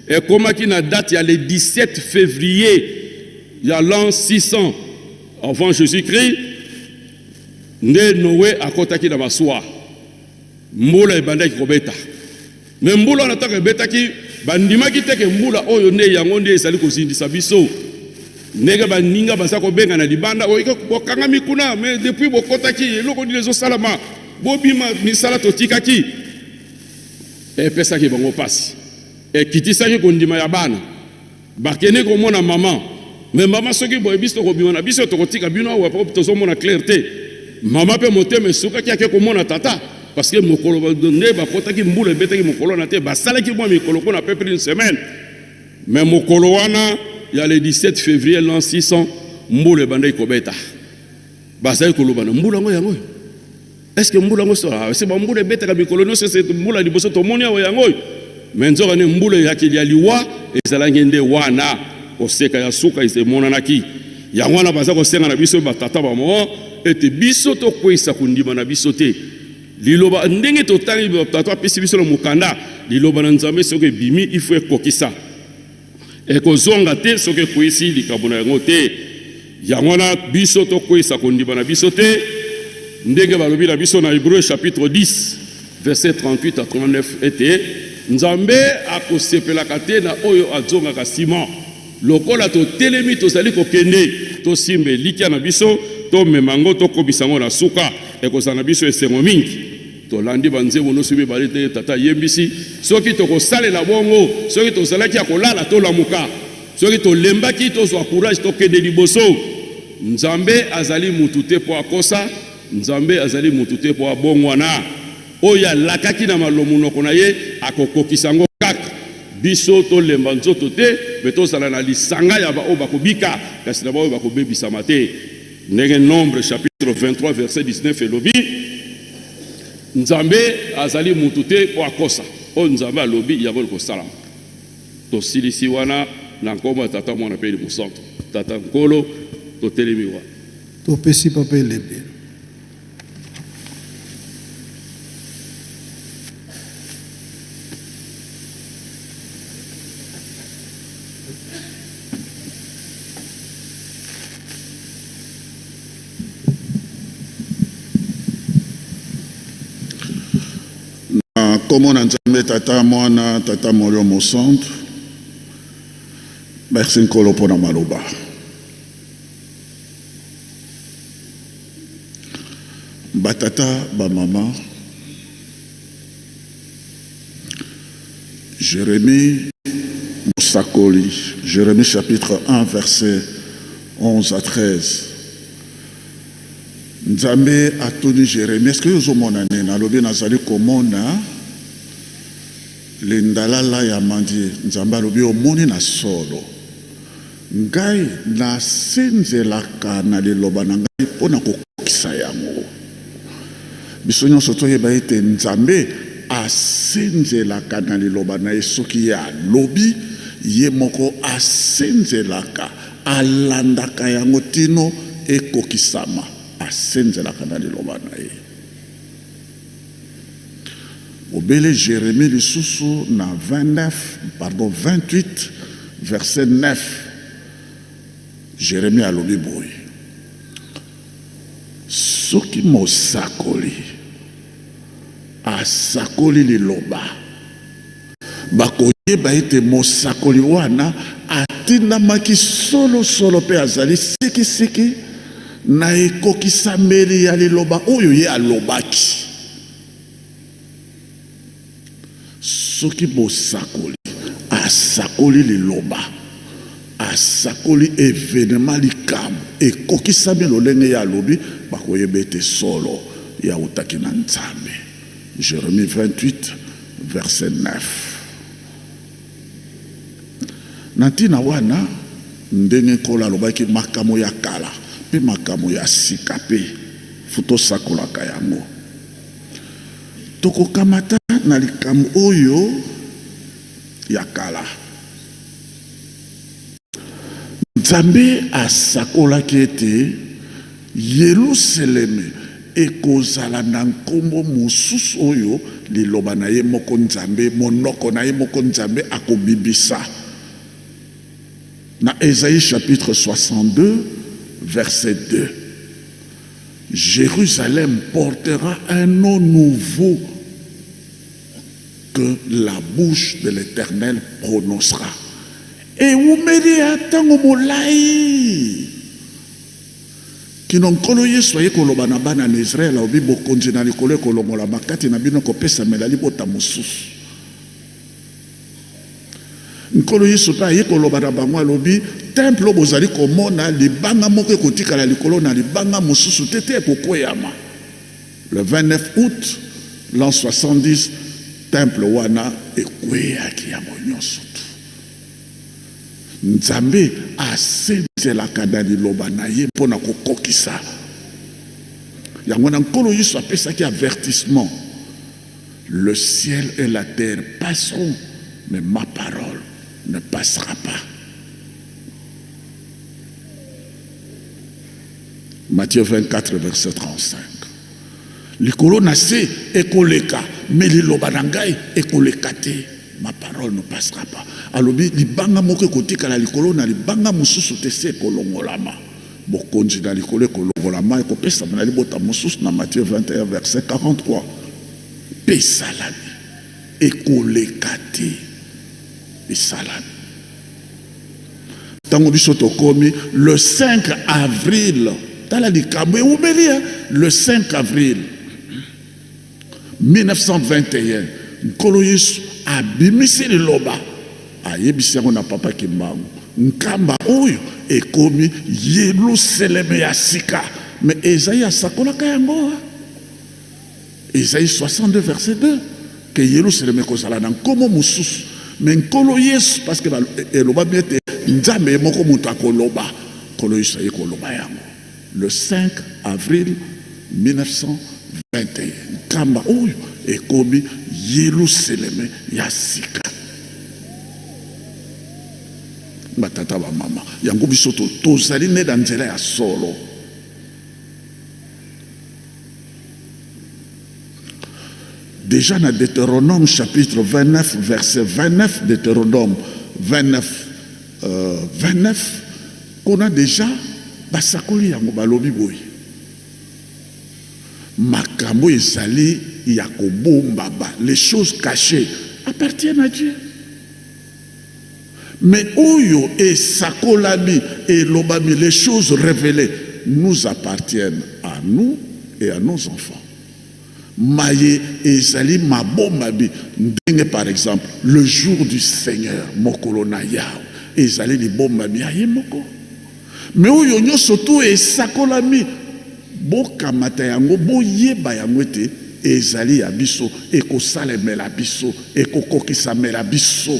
et komaki na date ya le 17 février ya l'an 600 avant Jésus-Christ nde Noé akotaki na baswa mbula ebandaki kobeta. Mais mbula nataka ebetaki bandimaki teke mbula oyo nde yango nde ezali kozindisa biso ndenge baninga baza kobenga na libanda oyo kokanga mikuna. Mais depuis bokotaki eloko nini ezosalama bobima misala totikaki epesaki bango pasi ekitisaki kondima ya bana bakende komona mama. Mais mama soki boye biso kobima na biso tokotika bino awa po tozomona clarté mama pe motema esukaki ake komona tata parce que mokolo ne bakotaki mbula ebetaki mokolo na te basalaki mwa mikolo mpona peu près une semaine. Mais mokolo wana ya le 17 février l'an 600 mbula ebandaki kobeta bazali koloba na mbula ngo yango est-ce que mbula ngo c'est ba mbula ebetaka mikolo nyonso c'est mbula liboso tomoni awa yango. Mais nzoka ne mbula yakili ya liwa ezalaki nde wana koseka ya suka esemonanaki yango wana baza kosenga na biso batata bamo ete biso tokwesa kondima na biso te liloba ndenge totangi batata apesi biso na mokanda liloba na nzambe soki ebimi ifo ekokisa ekozonga te soki ekwesi likambo na yango te yango wana biso tokwesa kondima na biso te ndenge balobi na biso na Hébreu chapitre 10 verset 38 à 39 ete nzambe akosepelaka te na oyo azongaka nsima lokola totelemi tozali kokende tosimba elikia na biso tomema ngo tokobisa ngo na suka ekozala na biso esengo mingi tolandi banzembo nyonso mibale te tata yembisi soki tokosalela bongo soki tozalaki ya kolala tolamuka soki tolembaki tozwa courage tokende liboso nzambe azali mutu te mpo akosa nzambe azali mutu te mpo abongwana oyo alakaki na malomunoko na ye akokokisa ngo kaka biso tolemba nzoto te me tozala na lisanga ya baoyo bakobika kasi na baoyo bakobebisama te ndenge Nombre chapitre 23 verset 19 elobi nzambe azali mutu te mpo akosa oyo nzambe alobi yango ekosalama. Tosilisi wana na nkombo ya tata mwana mpe mosantu tata nkolo totelemi wana topesi papa elebe. Comme on a dit, tata mwana tata molio mosantu merci nkolo pona maloba batata bamama Jérémie Moussakoli Jérémie chapitre 1 verset 11 à 13 Nzambe atuni Jérémie. Est-ce que vous avez vu nalobi nazali komona lindalala ya mandi Nzambe alobi omoni na solo. Ngai nasenzelaka na liloba na ngai mpona kokokisa yango. Biso nyonso toyeba ete Nzambe asenzelaka na liloba na ye soki ye alobi ye moko asenzelaka alandaka yango tino ekokisama asenzelaka na liloba na ye. Obele Jérémie lisusu na 28 verset 9. Jérémie alobi boye soki mosakoli asakoli liloba bakoyeba ete mosakoli wana atindamaki solo pe azali sikisiki na ekokisameli ya liloba oyo ye alobaki. Soki mosakoli asakoli liloba asakoli événement likambo ekokisami lolenge ya lobi bakoyeba ete solo ya utaki na Nzambe. Jérémie 28 verset 9. Nantina wana ndenge kola alobaki makambo ya kala pe makambo ya sika pe futo sakolaka yango. Tokokamata na likambo oyo ya kala. Nzambe asakolaki ete Yerusaleme ekozala na nkombo mosusu oyo liloba na ye moko Nzambe monoko na ye moko Nzambe akobibisa. Na Ésaïe chapitre 62 verset 2. Jérusalem portera un nom nouveau que la bouche de l'Éternel prononcera. Et umeli atango molai kinonkolo yesu aye koloba na bana na Israel obi bokonzi na likolo kolongola makati na bino kopesa melali bota mosusu. Nkolo yesu pa aye koloba na bango alobi temple bozali komona libanga moko ekotikala likolo na libanga mosusu tete ekokweyama. Le 29 août l'an 70 temple wana ekweyaki ya nyonso. Nzambe asenzelaka na liloba na ye mpona kokokisa yango na nkolo yesu apesaki avertissement. Le ciel et la terre passeront mais ma parole ne passera pas. Matthieu 24 verset 35. Likolo na se ekoleka mais liloba na ngai ekoleka te. Ma parole ne passera pas. Alobi libanga moko kotika la likolo na libanga mususu te se kolongolama. Bokonzi na likolo kolongolama ekopesa na libota mususu na Matthieu 21 verset 43. Pesalami ekolekate pesalami. Tango biso tokomi le 5 avril tala likambo eumelia le 5 avril 1921 nkolo Yesu abimisi liloba ayebisi yango na papa Kimbangu nkamba oyo ekomi Yerusaleme ya sika. Mais Esaïe asakolaka yango Esaïe 62 verset 2 que Yerusaleme ekozala na nkomo mosusu. Mais nkolo Yesu parce que eloba biete Nzambe moko mutu akoloba nkolo Yesu aye koloba yango le 5 avril 1921 nkamba oyo ekomi Yerusaleme ya sika. Batata ba mama yango biso tozali ne na nzela ya solo. Déjà dans Deutéronome chapitre 29 verset 29, Deutéronome 29 29 qu'on a déjà basakoli yango balobi boy makambo ezali ya kobomba ba les choses cachées appartiennent à Dieu. Mais oyo esakolami et lobami les choses révélées nous appartiennent à nous et à nos enfants. Maye ezali mabombabi ndenge par exemple le jour du Seigneur mokolo na yaw ezali li bombabi aye moko. Mais oyo nyoso to esakolami bokamata yango boyeba yango ete ezali ya biso ekosalemela biso ekokokisamela biso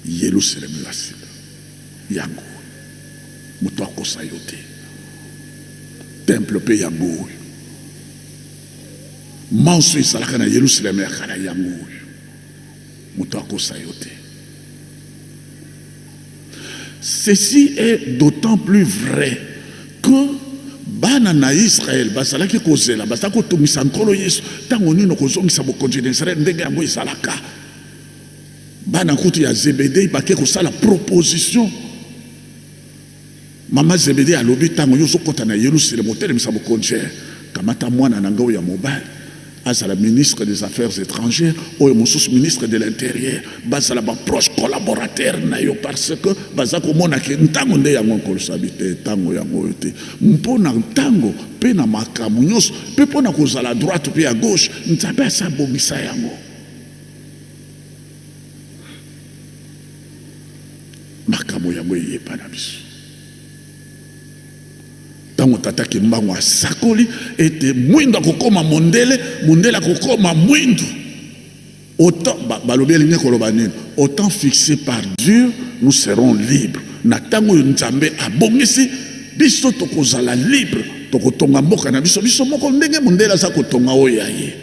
Yerusalemu ya sika yango moto akosa yo te temple mpe yango oyo manso esalaka na Yerusalemu ya kala yango oyo moto akosa yo te. Ceci est d'autant plus vrai que bana na Israël basalaki kozela basaki kotungisa nkolo Yesu ntango nini kozongisa bokonzi na Israël ndenge yango ezalaka. Bana kutu ya Zebede bake kosala proposition. Mama Zebede alobi ntango yo ozokota na Yerusalemu otelemisa bokonzi kamata mwana na ngao ya mobali azala ministre des affaires étrangères oyo mosusu ministre de l'intérieur bazala ba proche collaborateur na yo parce que baza komona ke ntango nde yango nkolosabi te ntango yango oyo te mpona ntango mpe na makambo nyonso mpe mpona kozala droite mpe ya gauche nzambe asabongisa yango. Makambo yango eyepa na biso tango tata kimbango asakoli ete mwindu akokoma mondele akokoma mwindu autant balobi elingi koloba nini autant fixé par Dieu nous serons libres na tango nzambe abongisi biso tokozala libre tokotonga mboka na biso moko ndenge mondele aza kotonga oyo ya ye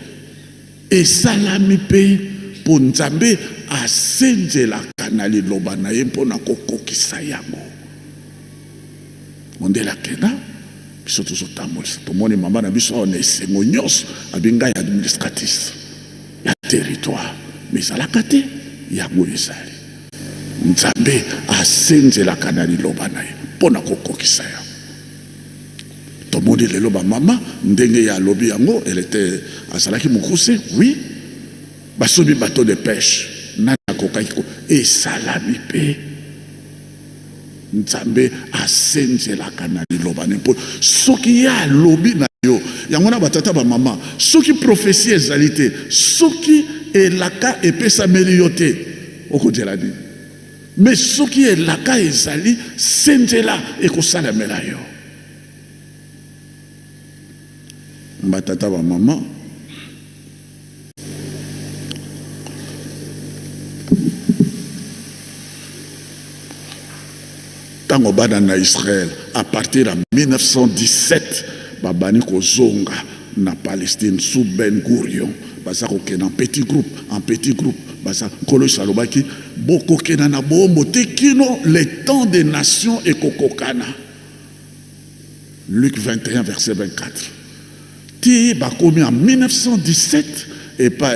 esalami mpe mpo nzambe asenzelaka na liloba na ye mpona kokokisa yango mondele akenda biso tozotambolisa tomoni mama na biso awa na esengo nyonso abinga ya administratrice ya territoire mais ezalaka te yango ezali nzambe asenzelaka na liloba na ye mpona kokokisa yango. Tomoni lelo bamama ndenge ya alobi yango elle était azalaki mokuse oui basobi bateau de pêche nani akokaki ko esalami mpe nzambe asenzelaka na liloba nempo soki ya alobi na yo yango na batata bamama soki prophétie ezali te soki elaka epesameli yo te okozela nini mais soki elaka ezali senzela ekosalamela yo. Batata bamama tango bana na Israël à partir de 1917 babani kozonga na Palestine sous Ben Gurion baza kokena en petit groupe baza kolo salobaki boko kena na bombo te kino le temps des nations et kokokana. Luc 21 verset 24 ti bakomi en 1917 et pas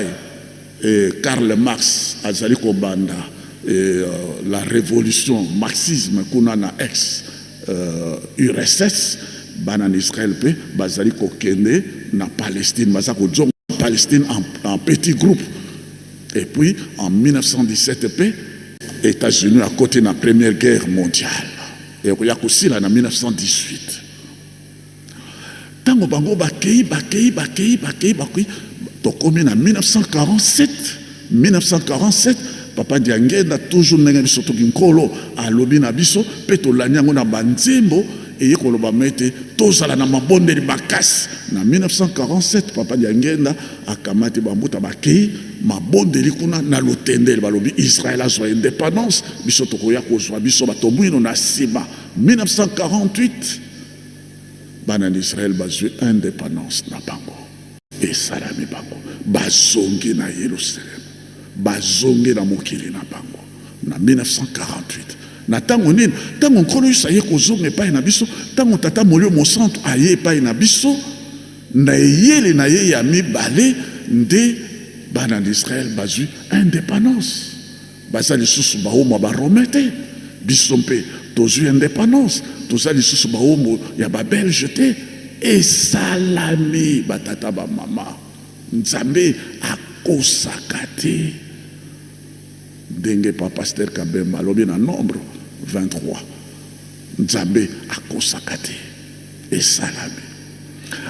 Karl Marx azali kobanda la révolution marxisme kuna na ex URSS bana en Israël pe bazali kokende na Palestine baza ko zonga Palestine en petit groupe et puis en 1917 pe États-Unis à côté de la première guerre mondiale et ya kosila na 1918 tango bango bakei tokomi na 1947 papa Diangenda toujours ndenge biso tokinkolo alobi na biso pe tolani yango na banzembo eye koloba mete tozala na mabondeli makasi na 1947 papa Diangenda akamati bambuta bakei mabondeli kuna na lotendeli balobi Israël azwa indépendance biso tokoya kozwa biso bato mwino na nsima 1948 bana d'Israël bazwi indépendance na bango esalami bango bazongi na Yerusalem bazongi na mokili na bango na 1948 na tango nini tango nkolo Yesu aye kozonga epai na biso tango tata molio mosantu aye epai na biso na eyele na ye ya mibale nde bana d'Israël bazwi indépendance baza lisusu baoma barome te biso mpe tozwi indépendance toza lisusu baomo ya babelge te esalami batata bamama nzambe akosaka te ndenge papa Stère Kabemba alobi na Nombre 23 nzambe akosaka te esalami.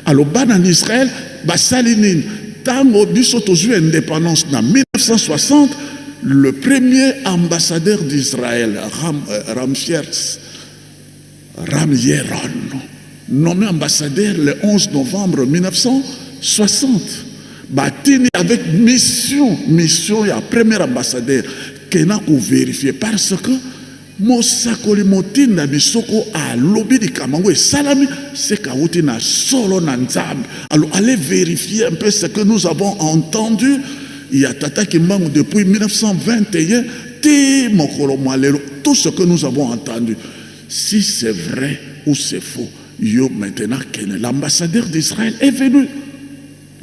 Alors bana en Israël basali nini tango biso tozwi indépendance na 1960 le premier ambassadeur d'Israël Ram Yeron nommé ambassadeur le 11 novembre 1960. Batini avec mission, il y a premier ambassadeur qui n'a qu'à vérifier parce que Mosakoli Motinda Bisoko a lobby de Kamango et Salami, c'est Kaouti na solo nanzab. Alors allez vérifier un peu ce que nous avons entendu. Il y a Tata Kimbango depuis 1921, tout ce que nous avons entendu. Si c'est vrai ou c'est faux, yo maintenant l'ambassadeur d'Israël est venu.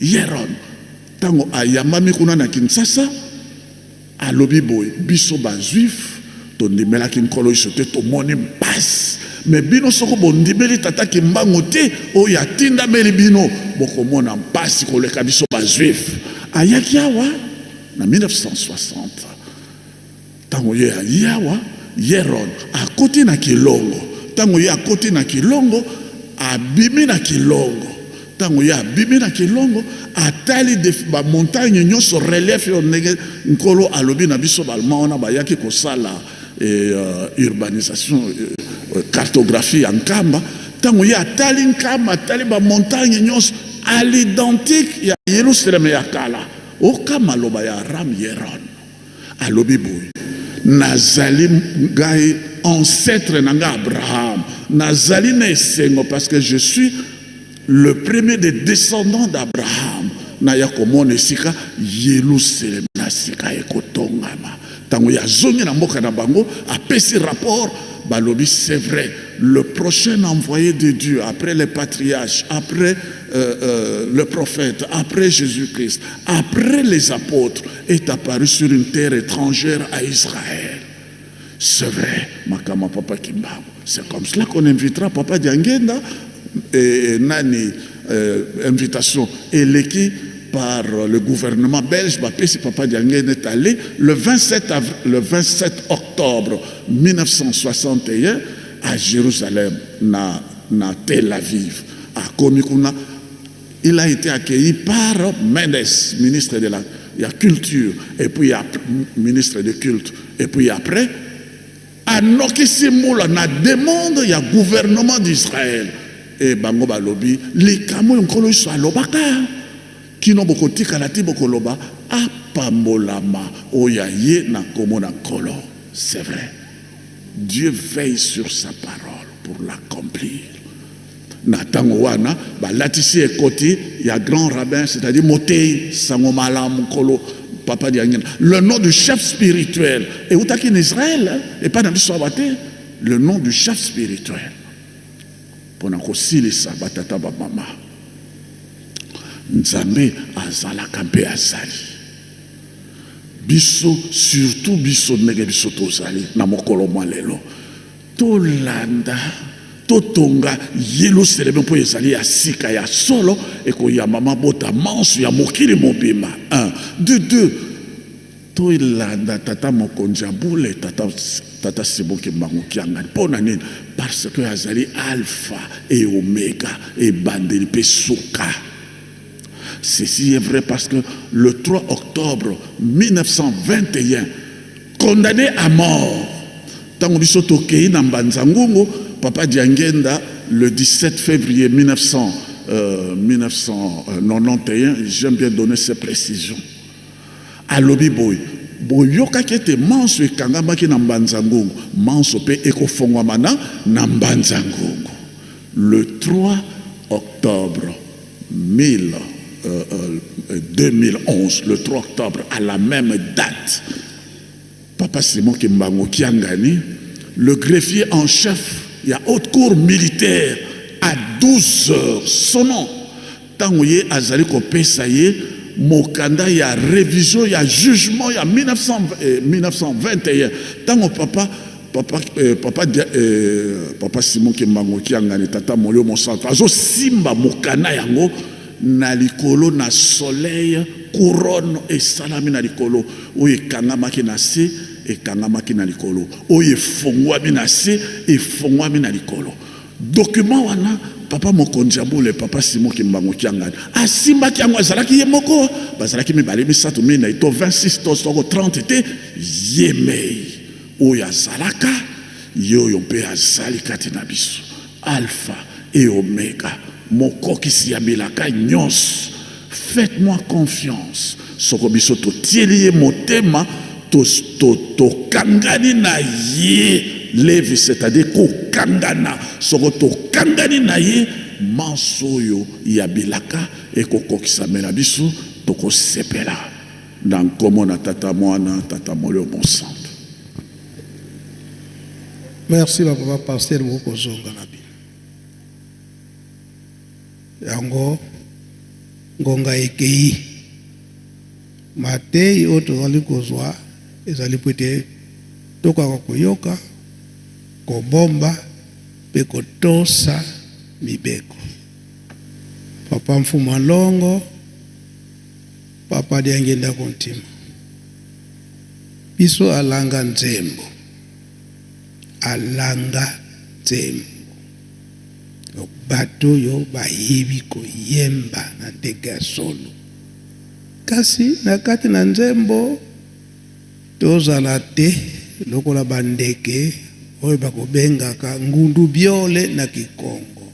Yeron. Tango ayamami kuna na Kinshasa, a lobby boy, biso ba juif, to ndimela kinkolo isote to moni passe. Mais bino soko bondimeli tata Kimbango te, o ya tinda meli bino, boko mona passe ko le kabiso ba juif. Ayaki awa na 1960. Tango ye ayawa, Yeron a côté na Kilongo. Tango ye a côté na Kilongo, abimi na Kilongo. Tango ye abimi na Kilongo, atali de ba montagne nyonso relief yo nege nkolo alobi na biso balma ona ba yaki ko sala urbanisation cartographie en Kamba. Tango ye atali Nkamba, atali ba montagne nyonso à l'identique ya Yerusalem ya kala. O kama loba ya Ram Yeron. Alobi boy. Nazali ngai ancêtre nanga Abraham. Nazali na esengo parce que je suis le premier des descendants d'Abraham. Naya komone sika Yerusalem na sika ekotongama. Tango ya zongi na mboka na bango apesi rapport balobi c'est vrai. Le prochain envoyé de Dieu après les patriarches, après le prophète, après Jésus-Christ, après les apôtres, est apparu sur une terre étrangère à Israël. C'est vrai, Makama Papa Kimbango. C'est comme cela qu'on invitera Papa Diangenda et Nani, invitation éléquée par le gouvernement belge. Papa Diangenda est allé le 27 octobre 1961 à Jérusalem, na Tel Aviv, à Komikuna. Il a été accueilli par Mendes, ministre de la culture, et puis ministre de culte. Et puis après, à Nokisimula, na demande, il y a gouvernement d'Israël. Et Bango Balobi, les Kamo Nkolo soit lobaka, qui n'ont beaucoup de kalati bokoloba, a pambolama, oyaye na komo na kolo. C'est vrai. Dieu veille sur sa parole pour l'accomplir. Natangowana, latisi ekoti, il y a grand rabbin, c'est-à-dire Motei, Sangomala, Mukolo, Papa Diangen. Le nom du chef spirituel, et où en Israël, et pas dans l'histoire, le nom du chef spirituel. Pendant qu'on s'il ça, batata mama. Nzambe azala kampe azali. Biso, surtout biso nege biso tozali na mokolo mwalelo. Tolanda, totonga Yerusalem po ezali ya sika ya solo eko ya mama bota mansu ya mokili mobima. 1, 2, tolanda tata mokonjabule tata Seboke Mbango Kianga pona nini parce que azali alpha et oméga et bandeli pe soka. Ceci est vrai parce que le 3 octobre 1921, condamné à mort, Tango biso tokei na Mbanzangungu, Papa Diangenda, le 17 février 1991, j'aime bien donner ces précisions. À Lobi Boy, boyoka kete manso ekangambaki na Mbanzangungu, manso pe ekofongwamana na Mbanzangungu. Le 3 octobre 2011, le 3 octobre, à la même date, Papa Simon Kimbango Kiangani, le greffier en chef, il y a haute cour militaire à 12 heures, son nom. Tangoye Azali Kopesaye, Mokanda, il y a révision, il y a jugement, il y a 1921. Tango Papa Simon Kimbango Kiangani, Tata Molio Monsanto, Azo Simba Mokana Yango, na likolo na soleil couronne et salami na likolo oye kangamaki na se et kangamaki na likolo oye fongwami na se et fongwami na likolo document wana papa mokonjabule Papa Simon Kimbango Kiangani asimbaki yango azalaki ye moko bazalaki mibale misato mina ito 26 to 30 te yemei oyo azalaka yoyo mpe azali kati na biso alpha et Oméga. Mokokisi ya bilaka nyonso. Faites-moi confiance. Soko biso to tielie motema to kangani na ye levi, c'est-à-dire ko kangana. Soko to kangani na ye mansoyo ya bilaka et kokokisa mela biso to ko sepela. Dans komo na tata mwana tata molio bon sang. Merci papa pasteur moko zonga na bi. Yango ngonga ekei matei oto zali kozwa ezali pete toka koyoka kobomba pe kotosa mibeko. Papa mfuma longo papa diangenda kontima biso alanga nzembo bato yo bayebi koyemba na ndenge solo kasi na kati na nzembo tozala te lokola bandeke oyo bakobengaka ngundu biole na Kikongo.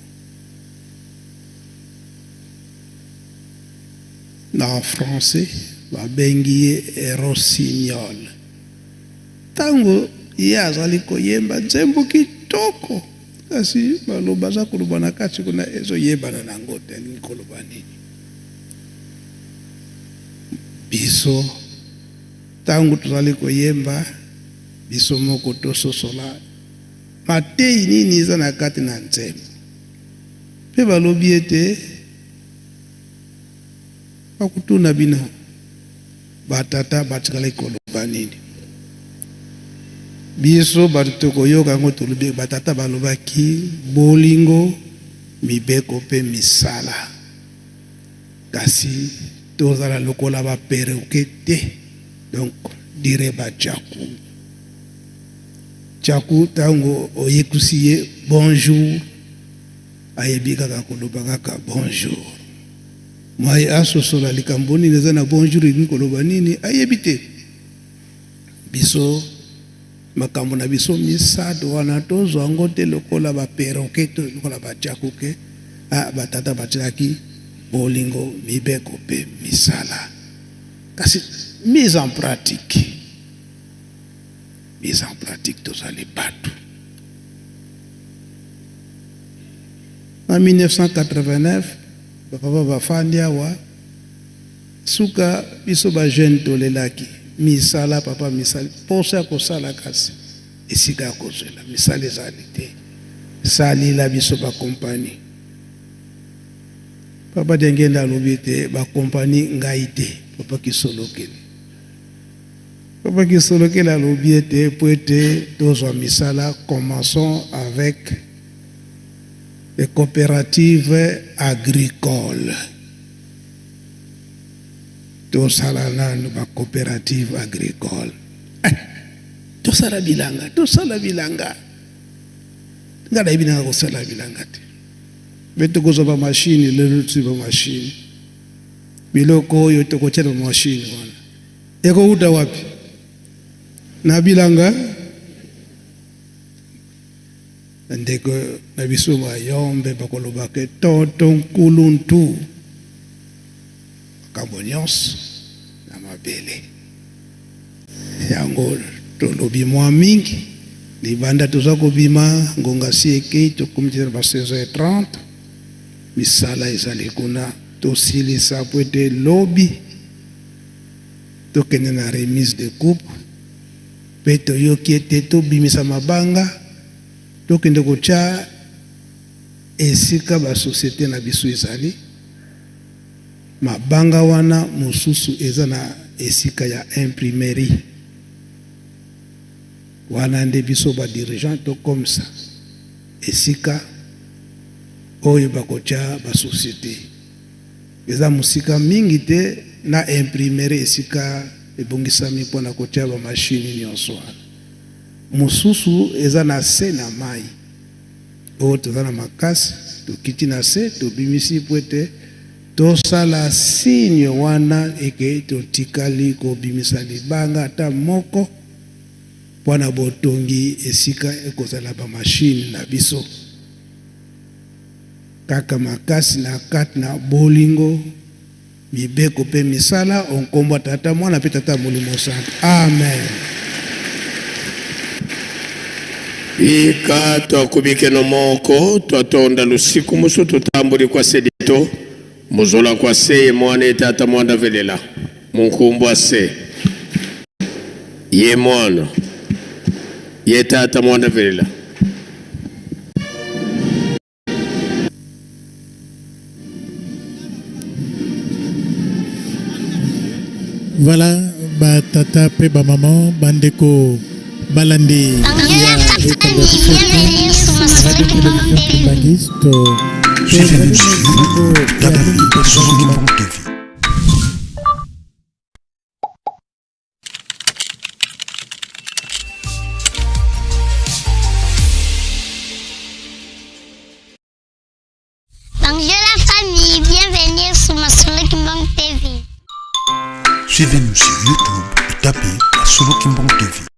Na français babengi ye rossignol. Tango ye azali koyemba nzembo kitoko kasi baloba za koloba na kati kuna ezo yebana nango te nikoloba nini. Biso tango tozali koyemba biso moko tososola matei nini eza na kati na nzembo pe balobi ete bakutuna bino batata batikala koloba nini. Biso bato koyoka ngo tolobi batata balobaki bolingo mibeko pe misala kasi tozala lokola ba perroquet, donc dire ba chaku tango oyekusiye bonjour ayebi kaka koloba kaka bonjour. Moi asosola likamboni neza na bonjour ni koloba nini ayebi te. Biso makambo na biso misado wana tozwa ngo te lokola ba perroquet lokola ba chaku ke batata batikaki bolingo mibeko pe misala kasi mise en pratique tozali bato. En 1989 papa bafandi awa suka biso ba jeune tolelaki misala papa misala posa kosala kasi esika kozela misala ezali te salila biso ba compagnie. Papa dengenda alobi te ba compagnie ngai te papa kisolokeli. Papa kisolokeli alobi te po ete tozwa misala. Commençons avec les coopératives agricoles. Tosala nanu ba coopérative agricole. Tosala bilanga. Ngada ibina kosala bilanga te. Beto kozo ba machine lelo tsi ba machine. Biloko yo to kochera ba machine wana. Eko uta wapi? Na bilanga ndeko na biso ba yombe bakoloba ke tonton kuluntu kabonyos na mabele yango tolobi mwa mingi libanda toza kobima ngonga sieke tokomitira ba 16h30 misala ezali kuna tosilisa po ete lobi tokende na remise de coupe pe toyoki ete tobimisa mabanga tokende kotya esika ba société na biso ezali mabanga wana mosusu eza na esika ya imprimerie wana nde biso ba dirigeant to comme ça esika oyo bakotya ba société eza musika mingi te na imprimerie esika ebongisami mpona kotya ba machine nyonso wana mosusu eza na se na mai oyo toza na makasi tokiti na se tobimisi po ete tosala signe wana eke totikali kobimisa libanga ata moko mpona botongi esika ekozala ba machine na biso kaka makasi na kati na bolingo mibeko pe misala onkombo tata mwana pe tata molimo santo amen. Ika twakubike no moko twatonda lusiku musu tutambuli kwa sedito muzola kwa seye mwana tata mwana velela munkumbu ase ye mwana ye tata mwana velela. Voilà, ba tata pe ba maman bandeko balandi ya Radio Télévision Kimbangiste. Suivez-nous sur YouTube, www.solokimbang.tv. Bonjour la famille, bienvenue sur ma Solokimbang TV. Suivez-nous sur YouTube et tapez Solokimbang TV.